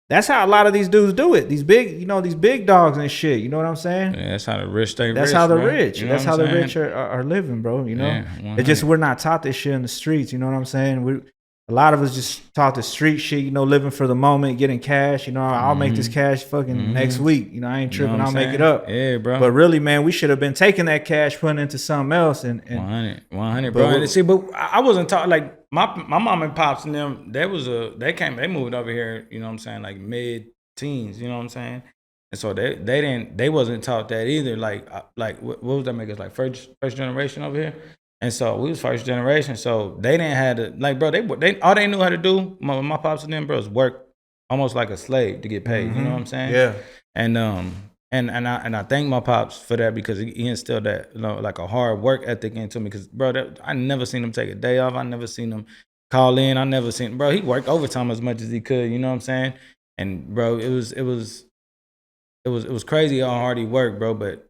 that's how a lot of these dudes do it. These big, you know, these big dogs and shit. You know what I'm saying? Yeah, that's how the rich stay rich. That's how the bro. rich. You know That's what how I'm the saying? rich are living, bro. You know, Yeah, it's just we're not taught this shit in the streets. You know what I'm saying? A lot of us just taught the street shit. You know, living for the moment, getting cash. You know, I'll make this cash fucking next week. You know, I ain't You know tripping. what I'll I'm make it saying? up. Yeah, bro. But really, man, we should have been taking that cash, putting it into something else. And 100, but bro. we- And see, but I wasn't taught like my mom and pops and them. They moved over here. You know what I'm saying? Like mid-teens. You know what I'm saying? And so they wasn't taught that either. Like what was that make us like first generation over here? And so we was first generation. So they didn't have to like, bro. They all they knew how to do. My pops and them, bro, is work almost like a slave to get paid. You know what I'm saying? Yeah. And I thank my pops for that because he instilled that, you know, like a hard work ethic into me. Because bro, I never seen him take a day off. I never seen him call in. I never seen, bro. He worked overtime as much as he could. You know what I'm saying? And bro, it was crazy how hard he worked, bro. But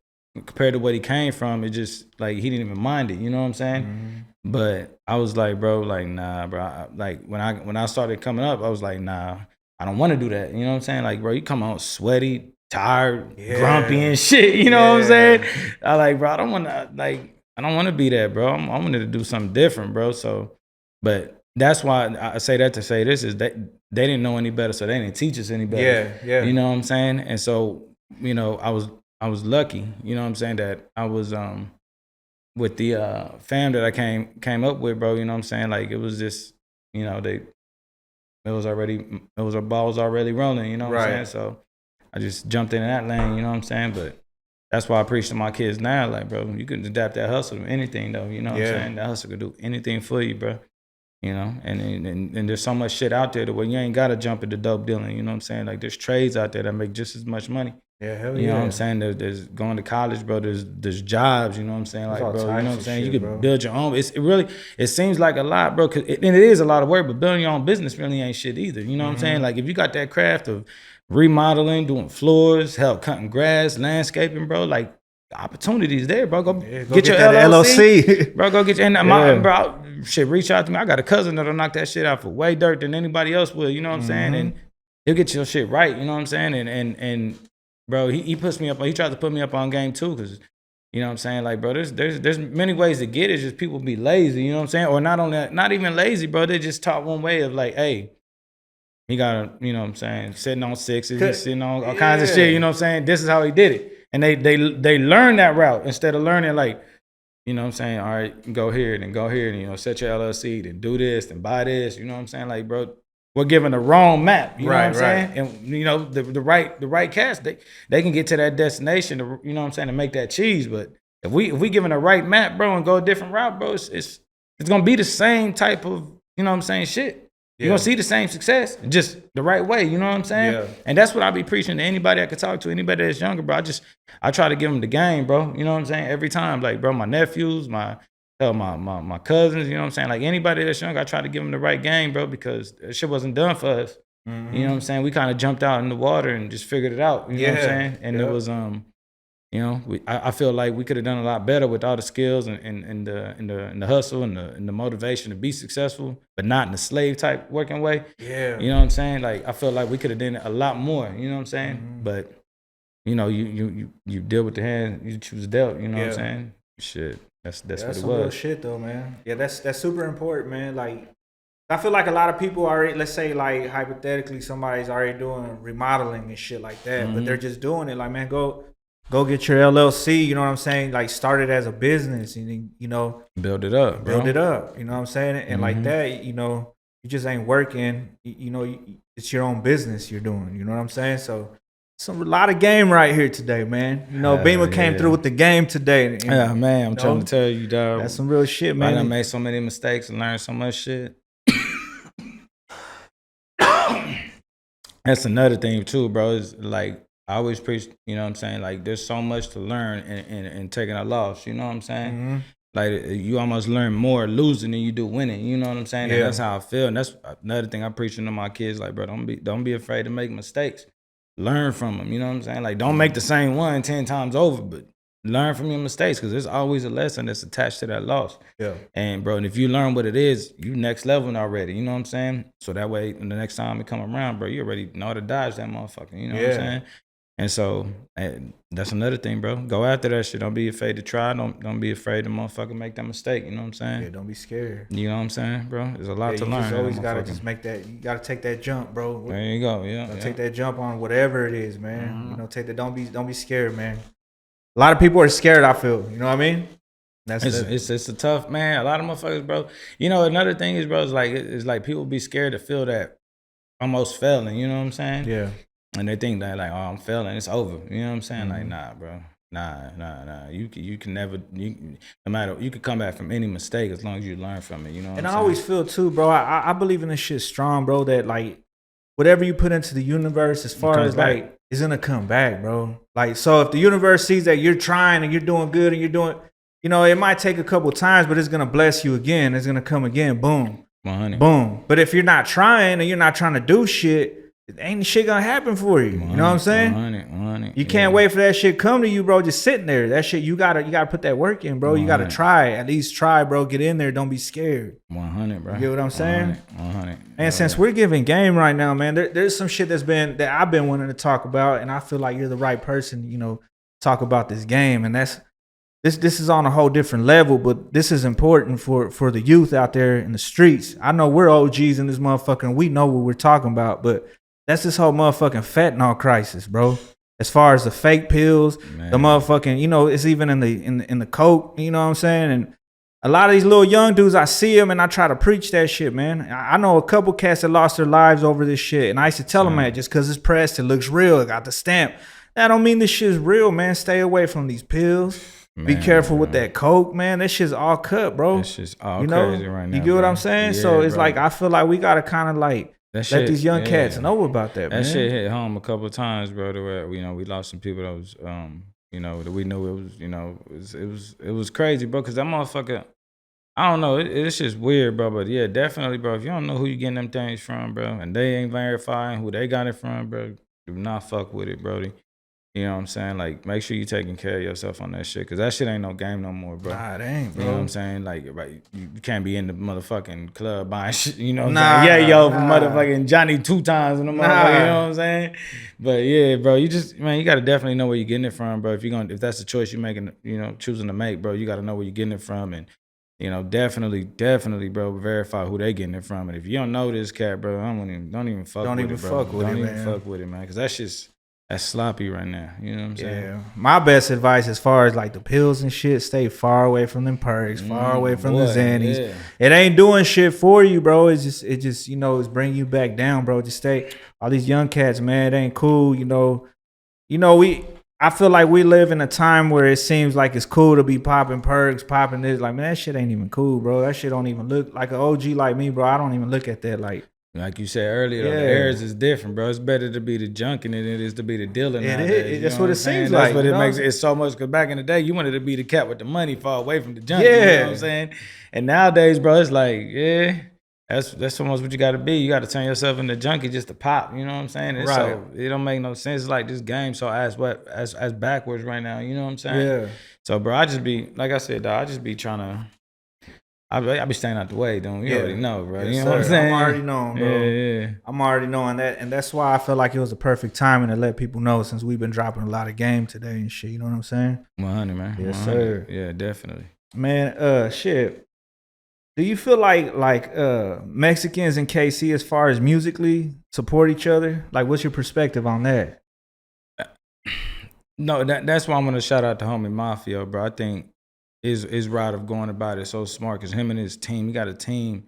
compared to what he came from, it just like he didn't even mind it. You know what I'm saying? But I was like, bro, like nah, bro. Like when I started coming up, I was like, nah, I don't want to do that. You know what I'm saying? Like, bro, you come out sweaty, tired, grumpy and shit. You know what I'm saying? I like, bro, I don't want to be that, bro. I wanted to do something different, bro. So, but that's why I say that to say this is that they didn't know any better, so they didn't teach us any better. Yeah. You know what I'm saying? And so, you know, I was lucky, you know what I'm saying, that I was with the fam that I came up with, bro. You know what I'm saying? Like it was just, you know, our ball was already rolling, you know what I'm saying? So I just jumped in that lane, you know what I'm saying? But that's why I preach to my kids now, like, bro, you can adapt that hustle to anything though, you know what I'm saying? That hustle could do anything for you, bro. You know, and there's so much shit out there that where you ain't gotta jump into dope dealing, you know what I'm saying? Like there's trades out there that make just as much money. Yeah, hell yeah. You know what I'm saying? There's going to college, bro. There's jobs, you know what I'm saying? Like, bro, you know what I'm saying? You could build your own. It seems like a lot, bro, and it is a lot of work, but building your own business really ain't shit either. You know what I'm saying? Like if you got that craft of remodeling, doing floors, help cutting grass, landscaping, bro, like the opportunities there, bro. Go get your that LLC. Bro, go get your, shit, reach out to me. I got a cousin that'll knock that shit out for way dirt than anybody else will, you know what I'm saying? And he'll get your shit right, you know what I'm saying? And bro, he puts me up. He tries to put me up on game too, cause you know what I'm saying. Like, bro, there's many ways to get it. It's just people be lazy, you know what I'm saying, or not even lazy, bro. They just taught one way of like, hey, he got, you know what I'm saying, sitting on sixes, he's sitting on all kinds of shit. You know what I'm saying. This is how he did it, and they learn that route instead of learning like, you know what I'm saying. All right, go here and you know, set your LLC, then do this, then buy this. You know what I'm saying. Like, bro, we're given the wrong map, you know what I'm saying? And you know, the right cast, they can get to that destination, you know what I'm saying, to make that cheese. But if we given the right map, bro, and go a different route, bro, it's gonna be the same type of, you know what I'm saying, shit. You're gonna see the same success, just the right way, you know what I'm saying? Yeah. And that's what I be preaching to anybody I could talk to, anybody that's younger, bro. I try to give them the game, bro. You know what I'm saying? Every time, like, bro, my nephews, my cousins, you know what I'm saying? Like anybody that's young, I try to give them the right game, bro, because that shit wasn't done for us. You know what I'm saying? We kind of jumped out in the water and just figured it out. You know what I'm saying? And it was you know, I feel like we could have done a lot better with all the skills and the hustle and the motivation to be successful, but not in the slave type working way. Yeah. You know what I'm saying? Like I feel like we could have done it a lot more, you know what I'm saying? But you know, you deal with the hand you choose dealt, you know what I'm saying? Shit. That's what it was. Some real shit though, man. Yeah, that's super important, man. Like I feel like a lot of people already, let's say like hypothetically somebody's already doing remodeling and shit like that, but they're just doing it like, man, go get your LLC, you know what I'm saying? Like start it as a business and then, you know, build it up, bro. Build it up, you know what I'm saying? And like that, you know, you just ain't working, you know, it's your own business you're doing, you know what I'm saying? So a lot of game right here today, man. You know, Beama came through with the game today. And, yeah, man, I'm trying to tell you, dog. That's some real shit, man. I done made so many mistakes and learned so much shit. That's another thing too, bro. Is like I always preach, you know what I'm saying? Like there's so much to learn in taking a loss, you know what I'm saying? Like you almost learn more losing than you do winning, you know what I'm saying? And that's how I feel. And that's another thing I'm preaching to my kids, like, bro, don't be afraid to make mistakes. learn from them. You know what I'm saying? Like, don't make the same one 10 times over, but learn from your mistakes, because there's always a lesson that's attached to that loss. Yeah. And bro, and if you learn what it is, you next level already. You know what I'm saying? So that way, when the next time it come around, bro, you already know how to dodge that motherfucker. You know what I'm saying? And so that's another thing, bro. Go after that shit. Don't be afraid to try. Don't be afraid to motherfucker make that mistake. You know what I'm saying? Yeah, don't be scared. You know what I'm saying, bro? There's a lot to learn. You always gotta just make that. You gotta take that jump, bro. There you go. Yeah. Take that jump on whatever it is, man. Mm-hmm. You know, take that. Don't be scared, man. A lot of people are scared, I feel. You know what I mean? It's a tough, man. A lot of motherfuckers, bro. You know, another thing is, bro, it's like people be scared to feel that almost failing. You know what I'm saying? Yeah. And they think that like, oh, I'm failing, it's over. You know what I'm saying? Mm-hmm. Like, nah, bro. Nah. You can never. No matter. You can come back from any mistake as long as you learn from it. You know. And I always feel too, bro. I believe in this shit strong, bro. That like whatever you put into the universe, as far as back. Like, it's gonna come back, bro. Like, so if the universe sees that you're trying and you're doing good and you're doing, you know, it might take a couple times, but it's gonna bless you again. It's gonna come again. Boom, 100. Boom. But if you're not trying and you're not trying to do shit, ain't shit gonna happen for you. You know what I'm saying? 100. You can't wait for that shit come to you, bro. Just sitting there. That shit, you gotta put that work in, bro. 100. You gotta try. At least try, bro. Get in there. Don't be scared. 100, bro. You get what I'm saying? 100. And since we're giving game right now, man, there's some shit that I've been wanting to talk about, and I feel like you're the right person, you know, talk about this game. And this is on a whole different level, but this is important for the youth out there in the streets. I know we're OGs in this motherfucker, and we know what we're talking about, but that's this whole motherfucking fentanyl crisis, bro. As far as the fake pills, man. The motherfucking, you know, it's even in the coke, you know what I'm saying? And a lot of these little young dudes, I see them and I try to preach that shit, man. I know a couple cats that lost their lives over this shit, and I used to tell them that just because it's pressed, it looks real, it got the stamp. That don't mean this shit's real, man. Stay away from these pills. Man, be careful with that coke, man. That shit's all cut, bro. That shit's all crazy right now. You get what I'm saying? Yeah, so it's bro. Like I feel like we gotta kind of like let these young cats know about that, man. That shit hit home a couple of times, bro. To where we lost some people that was that we knew it was it was crazy, bro. Cause that motherfucker, I don't know, it's just weird, bro. But yeah, definitely, bro. If you don't know who you getting them things from, bro, and they ain't verifying who they got it from, bro, do not fuck with it, brody. You know what I'm saying? Like, make sure you taking care of yourself on that shit, cause that shit ain't no game no more, bro. Nah, it ain't, bro. You know what I'm saying? Like, right, you can't be in the motherfucking club buying shit. You know what I'm saying? Yeah, from motherfucking Johnny 2 times in the motherfucker. You know what I'm saying? But yeah, bro, you gotta definitely know where you're getting it from, bro. If that's the choice you're making, choosing to make, bro, you gotta know where you're getting it from, and definitely, bro, verify who they getting it from. And if you don't know this cat, bro, don't even fuck with it, bro. Don't even fuck with it, man, cause that shit's. That's sloppy right now. You know what I'm saying? Yeah. My best advice as far as like the pills and shit, stay far away from them perks, far away from the Xannies. Yeah. It ain't doing shit for you, bro. It just it's bringing you back down, bro. Just stay. All these young cats, man, it ain't cool. I feel like we live in a time where it seems like it's cool to be popping perks, popping this. Like, man, that shit ain't even cool, bro. That shit don't even look like an OG like me, bro. I don't even look at that like you said earlier, the eras is different, bro. It's better to be the junkie than it is to be the dealer nowadays. That's what it seems like. That's what it makes it so much. Because back in the day, you wanted to be the cat with the money far away from the junkie. You know what I'm saying? And nowadays, bro, it's like, that's almost what you got to be. You got to turn yourself into junkie just to pop. You know what I'm saying? And so it don't make no sense. It's like this game so as backwards right now. You know what I'm saying? Yeah. So, bro, I just be, like I said, dog, I just be trying to. I be staying out the way, don't you? Already know, bro. You know what I'm saying? I'm already knowing, bro. Yeah. I'm already knowing that. And that's why I feel like it was a perfect timing to let people know, since we've been dropping a lot of game today and shit. You know what I'm saying? 100, man. Yes, 100. sir. Yeah, definitely. Man, shit. Do you feel like Mexicans and KC, as far as musically, support each other? Like, what's your perspective on that? No, that's why I'm going to shout out to homie Mafia, bro. I think his route of going about it so smart, because him and his team, he got a team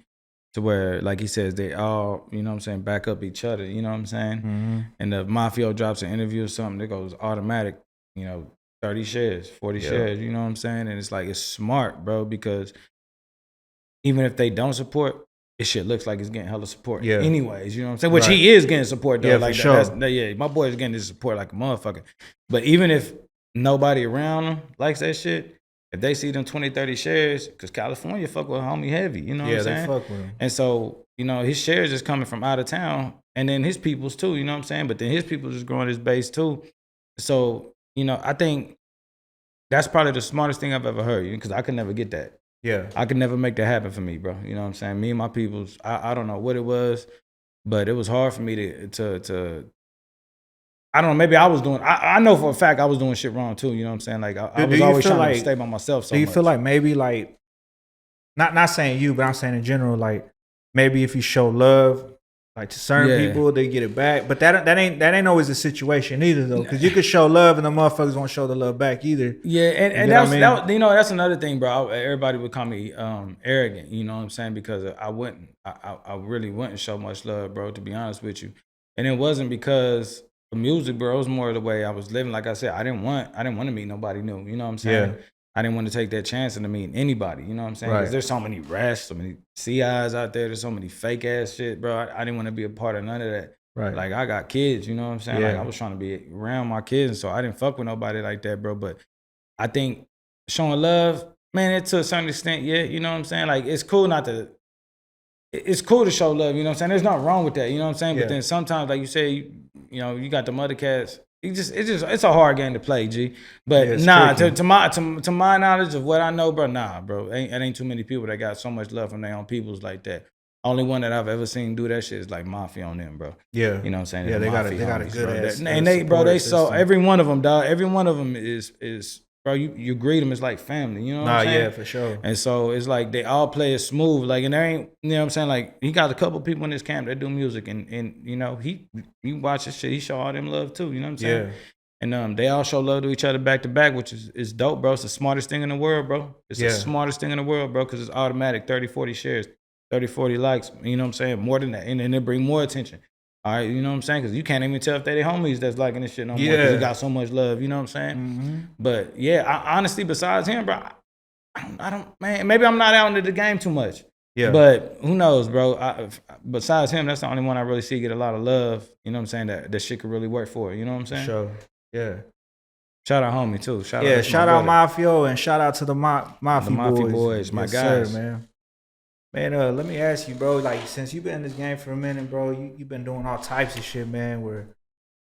to where, like he says, they all, you know what I'm saying, back up each other, you know what I'm saying? Mm-hmm. And if Mafia drops an interview or something, it goes automatic, 30 shares, 40 shares, you know what I'm saying? And it's like, it's smart, bro, because even if they don't support, this shit looks like it's getting hella support anyways, you know what I'm saying? Which he is getting support, though. Yeah, like for sure. My boy is getting this support like a motherfucker. But even if nobody around him likes that shit, if they see them 20, 30 shares, because California fuck with homie heavy, you know what I'm saying? Yeah, they fuck with him. And so, his shares is coming from out of town, and then his peoples too, you know what I'm saying? But then his people is growing his base too. So, you know, I think that's probably the smartest thing I've ever heard, because I could never get that. Yeah. I could never make that happen for me, bro. You know what I'm saying? Me and my peoples, I don't know what it was, but it was hard for me to I don't know, maybe I was doing, I know for a fact I was doing shit wrong too, you know what I'm saying? Like, I was always trying to stay by myself so much. Do you feel like maybe like, not saying you, but I'm saying in general, like maybe if you show love, like to certain people, they get it back. But that ain't always the situation either though, because you could show love and the motherfuckers won't show the love back either. Yeah, and that, you know, that's another thing, bro. Everybody would call me arrogant, you know what I'm saying? Because I really wouldn't show much love, bro, to be honest with you. And it wasn't because of music, bro. It was more of the way I was living. Like I said, I didn't want to meet nobody new, you know what I'm saying? Yeah. I didn't want to take that chance into meeting anybody, you know what I'm saying? Because there's so many rats, so many CIs out there, there's so many fake ass shit, bro. I didn't want to be a part of none of that. Right. Like, I got kids, you know what I'm saying? Like, I was trying to be around my kids, so I didn't fuck with nobody like that, bro. But I think showing love, man, it to a certain extent, yeah, you know what I'm saying? Like, it's cool to show love, you know what I'm saying? There's nothing wrong with that, you know what I'm saying? But then sometimes, like you say, you know, you got the mother cats. It's a hard game to play, G. But to my knowledge of what I know, bro, bro, ain't too many people that got so much love from their own peoples like that. Only one that I've ever seen do that shit is like Mafia on them, bro. Yeah, you know what I'm saying? Yeah, they got a good ass. And they so every one of them, dog. Every one of them is. Bro, you greet them, it's like family, you know what I'm saying? Yeah, for sure. And so it's like they all play it smooth. Like, and there ain't, you know what I'm saying? Like, he got a couple people in this camp that do music, and you know, you watch this shit, he show all them love too, you know what I'm saying? Yeah. And they all show love to each other back to back, which is dope, bro. It's the smartest thing in the world, bro. It's the smartest thing in the world, bro, because it's automatic, 30, 40 shares, 30, 40 likes, you know what I'm saying? More than that, and then it bring more attention. All right, you know what I'm saying? Because you can't even tell if they homies that's liking this shit no more. Because he got so much love, you know what I'm saying? Mm-hmm. But yeah, I honestly, besides him, bro, I don't, man, maybe I'm not out into the game too much. Yeah. But who knows, bro? Besides him, that's the only one I really see get a lot of love, you know what I'm saying? That shit could really work for, you know what I'm saying? Sure. Yeah. Shout out homie too. Shout out Mafia, and shout out to the Mafia boys, my guys. Sir, man. Man, let me ask you, bro, like, since you've been in this game for a minute, bro, you've been doing all types of shit, man, where,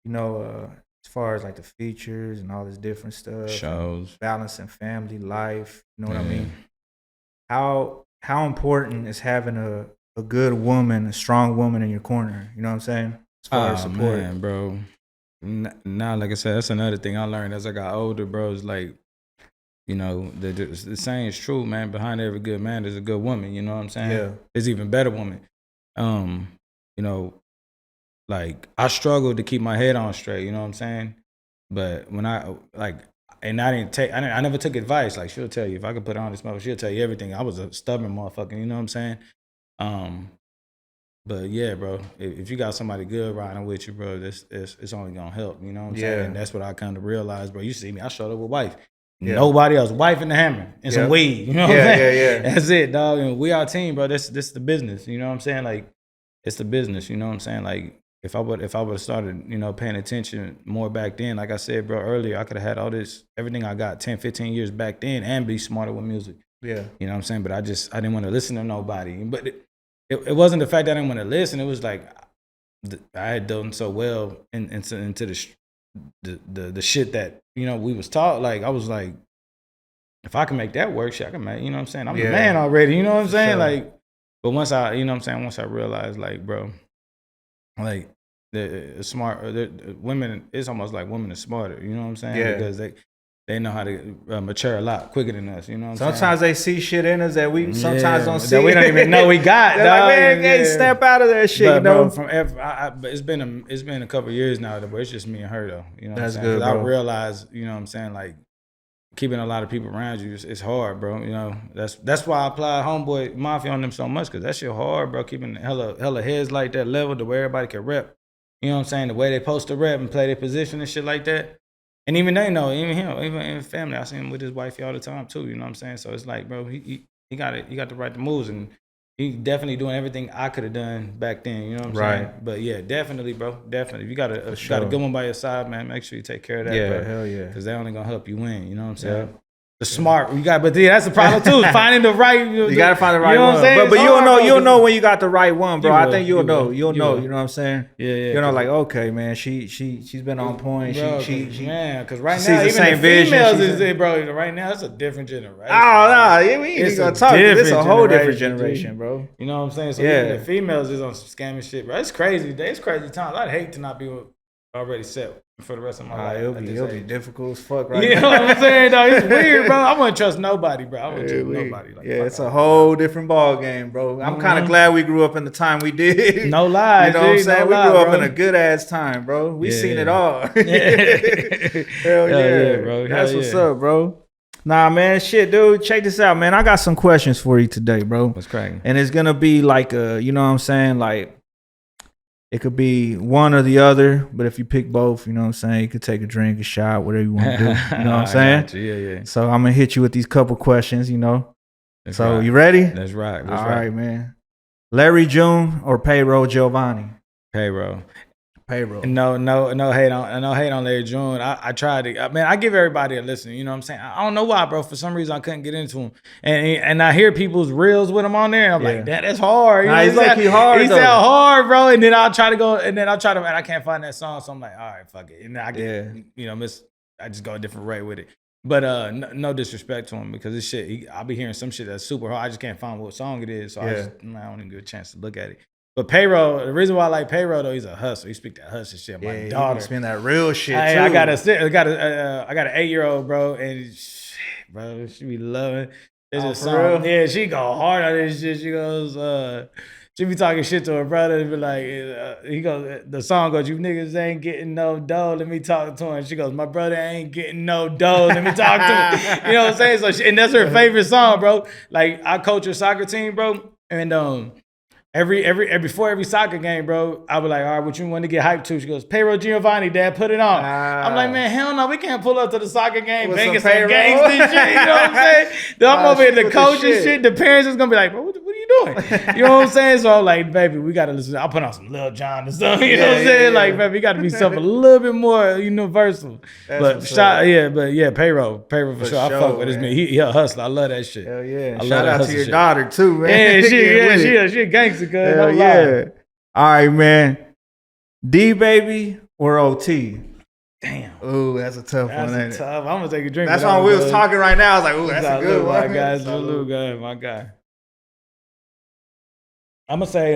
you know, as far as, like, the features and all this different stuff. Shows. Balancing family, life, you know what I mean? How important is having a good woman, a strong woman in your corner, you know what I'm saying? As far as support. Man, bro. Now, like I said, that's another thing I learned as I got older, bro, is like, you know, the saying is true, man. Behind every good man, there's a good woman. You know what I'm saying? Yeah. There's even better woman. You know, like, I struggled to keep my head on straight. You know what I'm saying? But when I never took advice. Like, she'll tell you, if I could put her on this mother, she'll tell you everything. I was a stubborn motherfucker. You know what I'm saying? But yeah, bro, if you got somebody good riding with you, bro, it's only gonna help. You know what I'm saying? And that's what I kind of realized, bro. You see me, I showed up with wife. Yeah. Nobody else. Wife and the hammer and some weed. You know what I'm saying? Yeah. That's it, dog. And we our team, bro. This the business. You know what I'm saying? Like, it's the business. You know what I'm saying? Like, if I would have started, you know, paying attention more back then, like I said, bro, earlier, I could have had all this, everything I got 10, 15 years back then, and be smarter with music. Yeah. You know what I'm saying? But I didn't want to listen to nobody. But it wasn't the fact that I didn't want to listen. It was like I had done so well into the shit that, you know, we was taught. Like, I was like, if I can make that work, shit, I can make, you know what I'm saying? I'm the man already, you know what I'm saying? Sure. Like, but once I realized, like, bro, like, the smart, women, it's almost like women are smarter, you know what I'm saying? Yeah. Because they know how to mature a lot quicker than us, you know what I'm saying? Sometimes they see shit in us that we sometimes don't see. That we don't even know we got, dog. Like, man, can't step out of that shit, but, you know? Bro, but it's been a couple of years now, but it's just me and her, though. You know what I'm saying? Good, bro. I realized, you know what I'm saying, like, keeping a lot of people around you, it's hard, bro. You know, that's why I applied Homeboy Mafia on them so much, because that shit hard, bro. Keeping hella heads like that level to where everybody can rep. You know what I'm saying? The way they post to rep and play their position and shit like that. And even they know, even him, even in family, I see him with his wifey all the time too. You know what I'm saying? So it's like, bro, he got the right moves, and he definitely doing everything I could have done back then. You know what I'm saying? But yeah, definitely, bro, definitely. If you got a good one by your side, man, make sure you take care of that, bro. Hell yeah, because they only gonna help you win. You know what I'm saying? The smart, you got, but yeah, that's the problem too. Is finding the right. You gotta find the right you know one. What I'm saying? But you'll know when you got the right one, bro. I think you'll know. You know what I'm saying? Yeah. You know, like okay, man, she's been on point. Bro, she man, because right she now sees the even same the females vision. is bro. Right now it's a different generation. Oh no, we ain't gonna talk. It's a whole different generation, dude. bro. You know what I'm saying? So even the females is on some scamming shit, bro. It's crazy. It's crazy times. I'd hate to not be already set for the rest of my life. It'll be difficult as fuck right now. You know what I'm saying, dog? It's weird, bro. I wouldn't trust nobody, bro. I wouldn't trust nobody. Like, it's a whole different ball game, bro. I'm kind of glad we grew up in the time we did. No lies, you know what I'm saying? No we grew lie, up bro. in a good ass time, bro. We seen it all. Hell bro. That's what's up, bro. Nah, man, shit, dude. Check this out, man. I got some questions for you today, bro. What's cracking? And it's gonna be like you know what I'm saying, like. It could be one or the other, but if you pick both, you know what I'm saying, you could take a drink, a shot, whatever you want to do. You know what I'm saying? Yeah. So I'm gonna hit you with these couple questions, you know. That's so right. You ready? That's right. All right, man. Larry June or Payroll Giovanni? Payroll. No hate on Larry June. I tried to. I give everybody a listen. You know what I'm saying? I don't know why, bro. For some reason, I couldn't get into him. And I hear people's reels with him on there. And I'm like, that's hard. Nah, he's like hard. He sound hard, bro. And then I'll try to go. And then I'll try to. And I can't find that song. So I'm like, all right, fuck it. And then I get, I just go a different way with it. But no disrespect to him because this shit. I'll be hearing some shit that's super hard. I just can't find what song it is. So I don't even get a chance to look at it. But Payroll, the reason why I like Payroll though, he's a hustle. He speak that hustle shit. My daughter, spend that real shit too. I got an 8-year-old, bro, and bro, she be loving. There's a song, yeah, she go hard on this shit. She goes, she be talking shit to her brother and be like, he goes, the song goes, you niggas ain't getting no dough. Let me talk to him. She goes, my brother ain't getting no dough. Let me talk to him. You know what I'm saying? So, and that's her favorite song, bro. Like I coach her soccer team, bro, and before every soccer game, bro, I was like, all right, what you want to get hyped to? She goes, Payroll Giovanni, Dad, put it on. I'm like, man, hell no, we can't pull up to the soccer game, banging some gangsta shit. You know what I'm saying? I'm over here, the coach and shit. The parents is gonna be like, bro, what are you doing? You know what I'm saying? So I'm like, baby, we gotta listen. I'll put on some Lil Jon or something. You know what I'm saying? Like, baby, we gotta be something a little bit more universal. Payroll for sure. I fuck with this man. He a hustler. I love that shit. Hell yeah. Shout out to your daughter too, man. Yeah, she a gangster. Hell yeah. All right, man. D baby or OT? Damn. Ooh, that's a tough one. That's tough. I'm gonna take a drink. That's why we was talking right now. I was like, ooh, that's a good one. My guy, salute, guy, my guy. I'm gonna say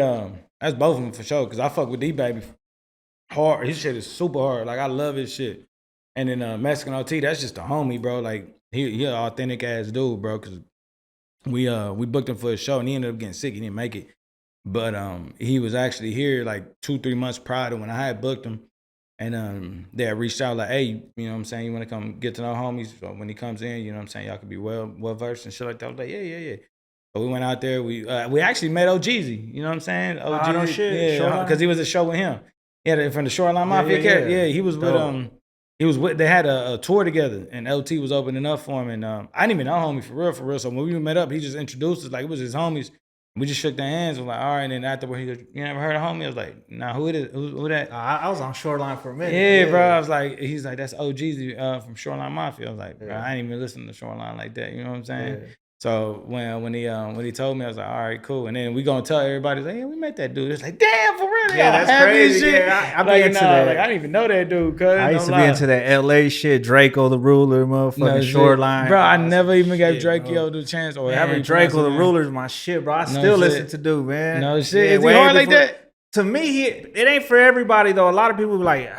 that's both of them for sure. Cause I fuck with D baby hard. His shit is super hard. Like I love his shit. And then Mexican OT, that's just a homie, bro. Like he an authentic ass dude, bro. Cause we booked him for a show and he ended up getting sick. He didn't make it. But he was actually here like 2-3 months prior to when I had booked him. And they had reached out like, hey, you know what I'm saying? You want to come get to know homies? So when he comes in, you know what I'm saying? Y'all could be well versed and shit like that. I was like, yeah. So we went out there. We actually met OGZ. You know what I'm saying? OGZ, no shit. Yeah, because he was a show with him. Yeah, from the Shoreline Mafia. Yeah, he was with they had a tour together, and LT was opening up for him. And I didn't even know homie for real. So when we met up, he just introduced us like it was his homies. We just shook their hands. I was like, all right. And then afterward, he goes, you never heard of homie? I was like, nah, who it is? Who that? I was on Shoreline for a minute. Yeah, bro. I was like, he's like, that's OGZ from Shoreline Mafia. I was like, bro, I ain't even listen to Shoreline like that. You know what I'm saying? Yeah. So when he told me, I was like, all right, cool. And then we gonna tell everybody, like, yeah, we met that dude. It's like, damn, for real? Yeah, that's crazy. Shit. Yeah, I be into that. Like, I didn't even know that dude. Cause I used to be into that LA shit, Draco the Ruler, motherfucking Shoreline. Bro, I never even gave Draco the chance. Or Draco the Ruler is my shit, bro. I still listen to dude, man. No shit. Is he hard like that? To me, it ain't for everybody though. A lot of people be like,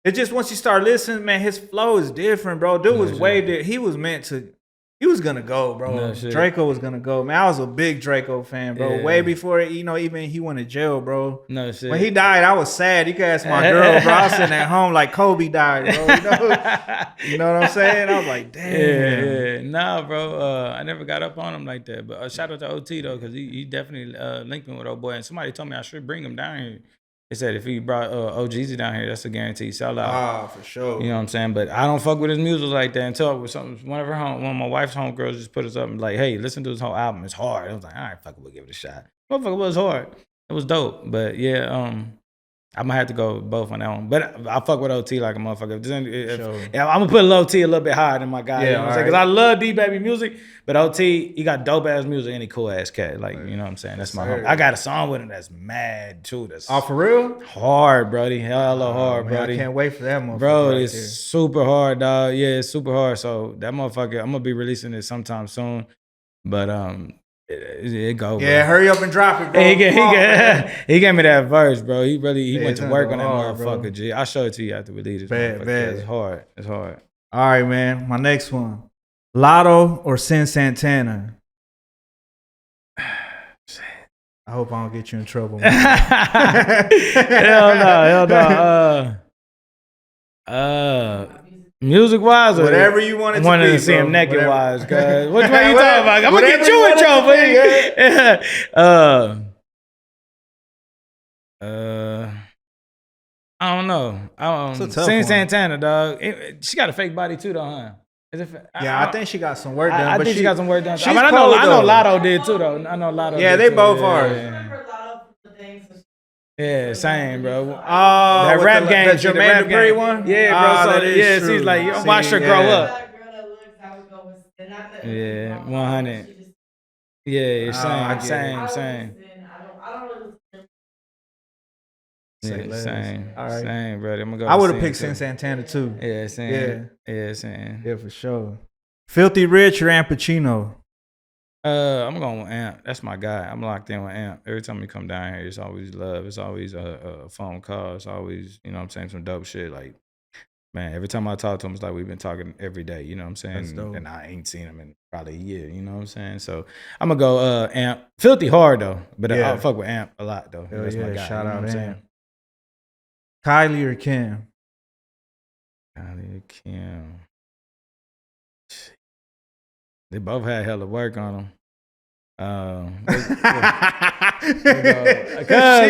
it just once you start listening, man, his flow is different, bro. Dude was way different. He was meant to. He was gonna go, bro. No, Draco was gonna go. Man, I was a big Draco fan, bro. Yeah. Way before, even he went to jail, bro. No shit. When he died, I was sad. You can ask my girl, bro. I was sitting at home like Kobe died, bro. You know what I'm saying? I was like, damn. Yeah. Nah, bro. I never got up on him like that. But shout out to OT though, because he definitely linked me with old boy. And somebody told me I should bring him down here. They said if he brought OGZ down here, that's a guaranteed sellout. Ah, for sure. You know what I'm saying? But I don't fuck with his music like that until one of my wife's homegirls just put us up and like, hey, listen to this whole album. It's hard. I was like, all right, fuck it, we'll give it a shot. Motherfucker was hard. It was dope. But yeah, I'm gonna have to go with both on that one. But I fuck with OT like a motherfucker. Sure. I'm gonna put Lil T a little bit higher than my guy. Yeah, You know what I'm saying? Because alright. I love D-Baby music, but OT, he got dope ass music and he cool ass cat. Like, you know what I'm saying? That's my homie. I got a song with him that's mad too. That's for real? hard, brody. Hella hard, Man, brody. I can't wait for that motherfucker. Bro, right it's there. super hard, dog. Yeah, it's super hard. So that motherfucker, I'm gonna be releasing it sometime soon. But it go. Yeah, bro. hurry up and drop it, bro. He Come gave me that verse, bro. He went it's to gonna work go on that hard, motherfucker, bro. G. I'll show it to you after we leave this. Bad, motherfucker. bad. It's hard. It's hard. All right, man. My next one. Lotto or Sin Santana? I hope I don't get you in trouble, man. Hell no. Music wise or Whatever you want it to wanted be, to see him bro. naked Whatever. wise, cuz. Which one you talking about? I'm gonna Whatever get you you in want it trouble. I don't know. It's a tough Sin one. Santana, dog. She got a fake body too, though, huh? Yeah, I think she got some work done. I but think she got some work done. She's I know though. Lotto did too, though. I know Lotto. Yeah, did they too. both are. Yeah, same, bro. That that rap game, the Jermaine Dupri one. Yeah, bro. So that is she's true. like, watch her grow up. Yeah, Yeah, 100. Yeah, I same, get it. same. Say Yeah, less. same, All right. same, brother. I'm gonna go. I would with have picked Sin, Sin too. Santana too. Yeah, same. Yeah, same. Yeah, for sure. Filthy Rich or Ampichino? I'm going with Amp. That's my guy. I'm locked in with Amp. Every time we come down here, it's always love. It's always a phone call. It's always, you know what I'm saying, some dope shit. Like, man, every time I talk to him, it's like we've been talking every day, you know what I'm saying? That's dope. And I ain't seen him in probably a year, you know what I'm saying? So I'm going to go Amp. Filthy hard, though. But Yeah. I'll fuck with Amp a lot, though. Hell That's my yeah, guy. shout you know out what I'm Amp. saying? Kylie or Kim? Kylie or Kim. They both had hella work on them. Cause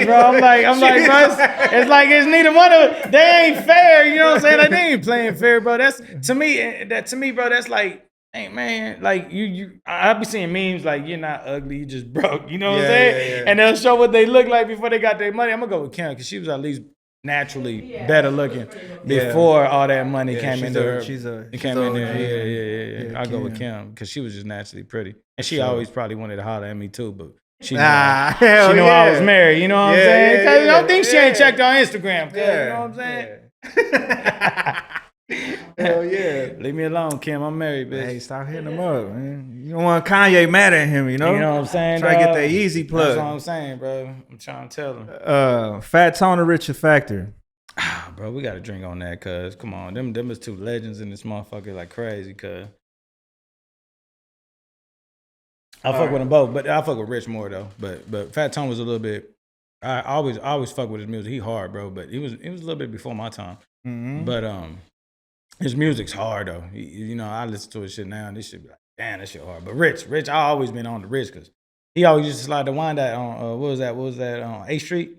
bro, I'm like, bro, it's like it's neither one of them. They ain't fair, you know what I'm saying? Like, they ain't playing fair, bro. That's to me, bro. That's like, hey man, like I be seeing memes like you're not ugly, you just broke. You know what I'm saying? Yeah. And they'll show what they look like before they got their money. I'm gonna go with Kim because she was at least naturally better looking before all that money came in there. She's a Came in there, yeah. Yeah, I'll go with Kim. Kim because she was just naturally pretty, and she Sure. always probably wanted to holler at me too, but she knew, hell she knew I was yeah. married. You know what I'm Yeah, saying? yeah, 'Cause I don't yeah, think she ain't yeah. checked on Instagram. 'Cause, Yeah. you know what I'm saying? Hell yeah. Leave me alone, Kim. I'm married, bitch. Hey, stop hitting him up, man. You don't want Kanye mad at him, you know? You know what I'm saying? Try to get dog? that easy plug. That's what I'm saying, bro. I'm trying to tell him. Fat Tone or Richard Factor? Bro, we got to drink on that, cuz. Come on. Them is two legends in this motherfucker like crazy, cuz. I fuck with them both, but I fuck with Rich more though. But Fat Tone was a little bit. I always fuck with his music. He hard, bro, but he was a little bit before my time. Mm-hmm. But his music's hard though. You know, I listen to his shit now, and this shit be like, damn, that shit hard. But Rich, I always been on the Rich because he always used to slide the wind that on what was that on 8th Street.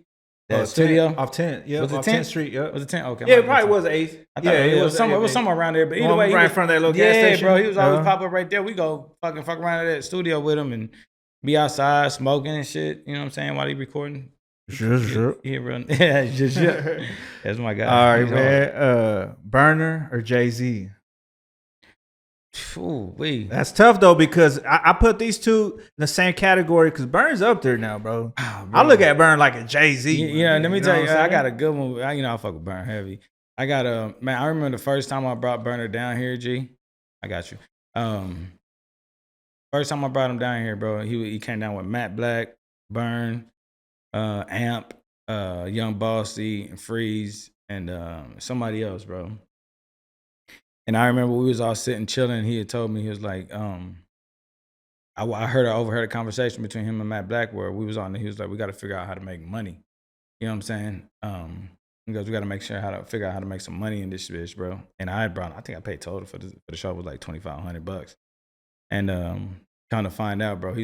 That studio off 10th, yeah, Was it off 10th? 10th Street, yeah. Was it 10? Okay, Yeah, it probably was 8th. I thought it was somewhere around there, but either way, he right in was, front of that little yeah, gas station. bro, he was always Yeah. pop up right there. We go fuck around at that studio with him and be outside smoking and shit. You know what I'm saying? While he recording. Sure. He real, yeah, just that's my guy. All right, He's hard. man. Berner or Jay-Z? Ooh, wee. That's tough though because I put these two in the same category because Burner's up there now, bro. Oh, I look at Burner like a Jay-Z. Yeah, let me tell you, what I'm I got a saying? good one. I fuck with Berner heavy. I got a man. I remember the first time I brought Berner down here. G, I got you. First time I brought him down here, bro. He came down with Matt Black, Burn, Amp, Young Bossy, and Freeze, and somebody else, bro. And I remember we was all sitting chilling. And he had told me, he was like, I overheard a conversation between him and Matt Black where we was on. He was like, we got to figure out how to make money. You know what I'm saying? He goes, we got to figure out how to make some money in this bitch, bro. And I think I paid total for the show was like $2,500. And kind of find out, bro,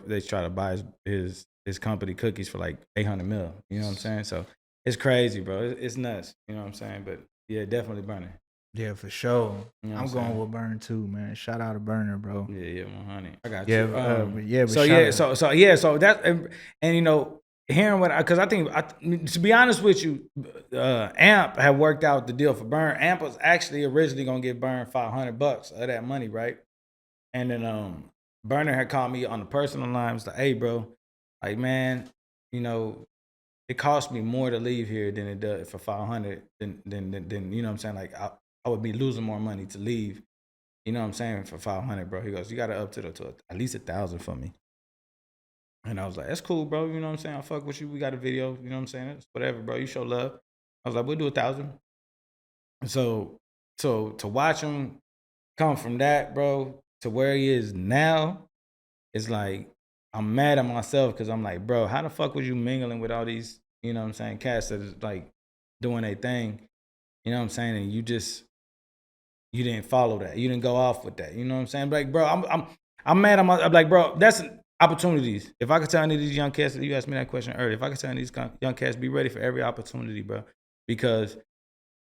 they try to buy his company cookies for like 800 mil. You know what I'm saying? So it's crazy, bro. It's nuts. You know what I'm saying? But yeah, definitely Berner. Yeah, for sure. You know what I'm I'm going saying? with Burner too, man. Shout out to Burner, bro. Yeah, 100. I got Yeah, you. but So shout yeah, out. so that and you know, hearing what, because I think, to be honest with you, Amp had worked out the deal for Burn. Amp was actually originally gonna give Burn $500 of that money, right? And then Berner had called me on the personal line. Was like, "Hey, bro, like, man, you know, it cost me more to leave here than it does for 500. Than you know what I'm saying? Like, I would be losing more money to leave. You know what I'm saying, for 500, bro." He goes, "You got to up to at least 1,000 for me." And I was like, "That's cool, bro. You know what I'm saying? I'll fuck with you. We got a video. You know what I'm saying? It's whatever, bro. You show love." I was like, "We'll do 1,000." And so to watch him come from that, bro, to where he is now, it's like I'm mad at myself because I'm like, bro, how the fuck was you mingling with all these, you know what I'm saying, cats that is like doing their thing, you know what I'm saying, and you didn't follow that, you didn't go off with that, you know what I'm saying? Like, bro, I'm mad at I'm like, bro, that's opportunities. If I could tell any of these young cats, you asked me that question earlier, if I could tell any of these young cats, be ready for every opportunity, bro, because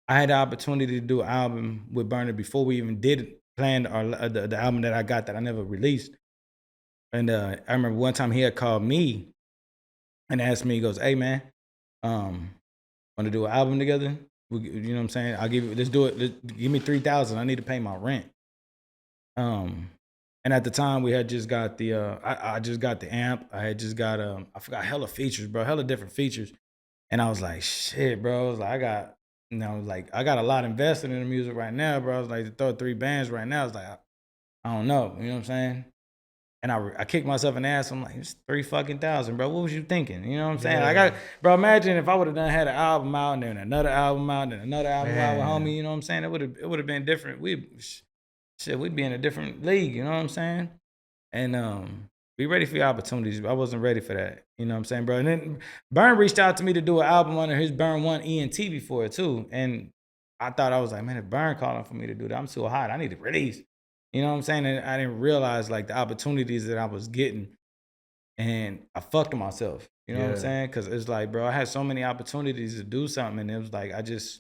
I had the opportunity to do an album with Berner before we even did plan the album that I got that I never released. And I remember one time he had called me and asked me, he goes, "Hey, man, want to do an album together? You know what I'm saying? I'll give you, let's do it. Give me 3,000. I need to pay my rent." And at the time we had just got the, I just got the amp. I had just got, I forgot hella features, bro, hella different features. And I was like, shit, bro. I was like, I got a lot invested in the music right now, bro. I was like, to throw 3 bands right now, I was like, I don't know. You know what I'm saying? And I kicked myself in the ass. I'm like, it's 3 fucking thousand, bro. What was you thinking? You know what I'm saying? Yeah. Bro, imagine if I would have had an album out and then another album out and then another album out with homie. You know what I'm saying? It would have been different. We'd be in a different league. You know what I'm saying? And be ready for your opportunities. I wasn't ready for that. You know what I'm saying, bro? And then Burn reached out to me to do an album under his Burn 1 ENT before it too. And I thought, I was like, man, if Burn calling for me to do that, I'm too hot. I need to release. You know what I'm saying? And I didn't realize like the opportunities that I was getting, and I fucked myself. You know what I'm saying? Because it's like, bro, I had so many opportunities to do something, and it was like I just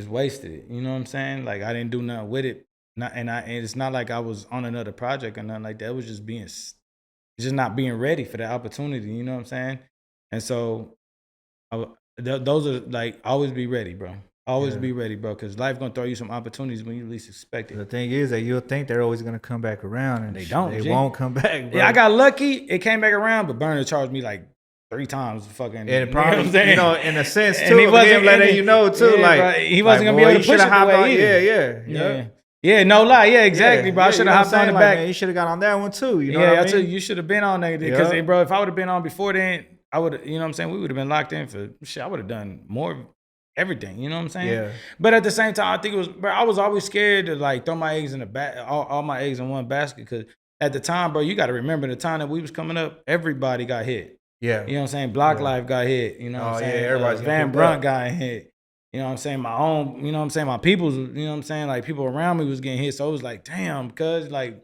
wasted it. You know what I'm saying? Like I didn't do nothing with it. And it's not like I was on another project or nothing like that. It was just not being ready for the opportunity. You know what I'm saying? And so those are like, always be ready, bro. Always be ready, bro, because life gonna throw you some opportunities when you least expect it. The thing is that you'll think they're always gonna come back around, and they don't. They won't come back, bro. Yeah, I got lucky. It came back around, but Berner charged me like 3 times. Fucking. And probably, you know, in a sense too, and he wasn't letting you know too, like bro, he wasn't gonna be able to push it away. Yeah, no lie. Yeah, exactly, bro. I should have hopped on the back. Man, you should have got on that one too. You know what I mean? Tell you should have been on there because, bro, if I would have been on before then, I would, you know what I'm saying, we would have been locked in for shit. I would have done more. Everything, you know what I'm saying? Yeah. But at the same time, I think it was, bro, I was always scared to like throw my eggs in all my eggs in one basket, because at the time, bro, you got to remember the time that we was coming up, everybody got hit. Yeah. You know what I'm saying? Block Life got hit. You know what I'm saying? Everybody's Van Brunt got hit. You know what I'm saying? My own, you know what I'm saying? My people's, you know what I'm saying? Like people around me was getting hit. So it was like, damn, because like,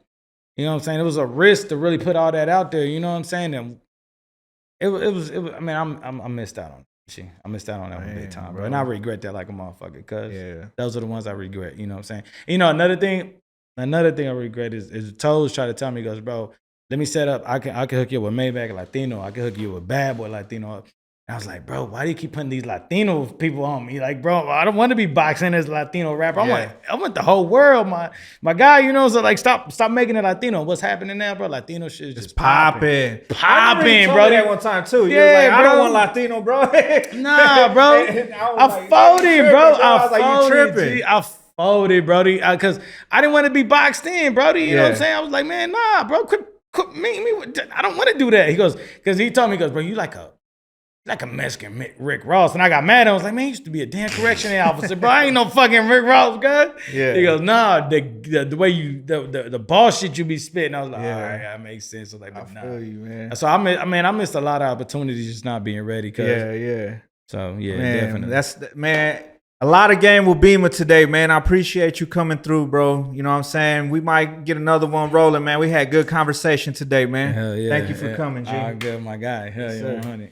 you know what I'm saying? It was a risk to really put all that out there. You know what I'm saying? And it was I mean, I missed out on it. I missed out on that one big time, bro. And I regret that like a motherfucker, because those are the ones I regret. You know what I'm saying? You know, another thing I regret is Toes tried to tell me, he goes, bro, let me set up. I can hook you up with Maybach Latino. I can hook you with Bad Boy Latino. And I was like, bro, why do you keep putting these Latino people on me? Like, bro, I don't want to be boxing as a Latino rapper. I want the whole world, my guy, you know, so like stop making it Latino. What's happening now, bro? Latino shit is just popping, bro. That one time too. You yeah, was like, bro. I don't want Latino, bro. Nah, bro. I folded, bro. I was like, you tripping. I folded, brody, because I didn't want to be boxed in, brody. You know what I'm saying? I was like, man, nah, bro, quit me. I don't want to do that. He goes, because he told me, he goes, bro, you like a Mexican Rick Ross. And I got mad. I was like, man, he used to be a damn correctional officer, bro. I ain't no fucking Rick Ross, guys. Yeah. He goes, nah, the way you, the ball shit you be spitting. I was like, all right, that makes sense. I was like, but nah. I feel you, man. So I missed a lot of opportunities just not being ready. So, yeah, man, definitely. That's, man, a lot of game with Beama today, man. I appreciate you coming through, bro. You know what I'm saying? We might get another one rolling, man. We had good conversation today, man. Hell yeah. Thank you for coming, G. Good, my guy. Hell yeah, 100.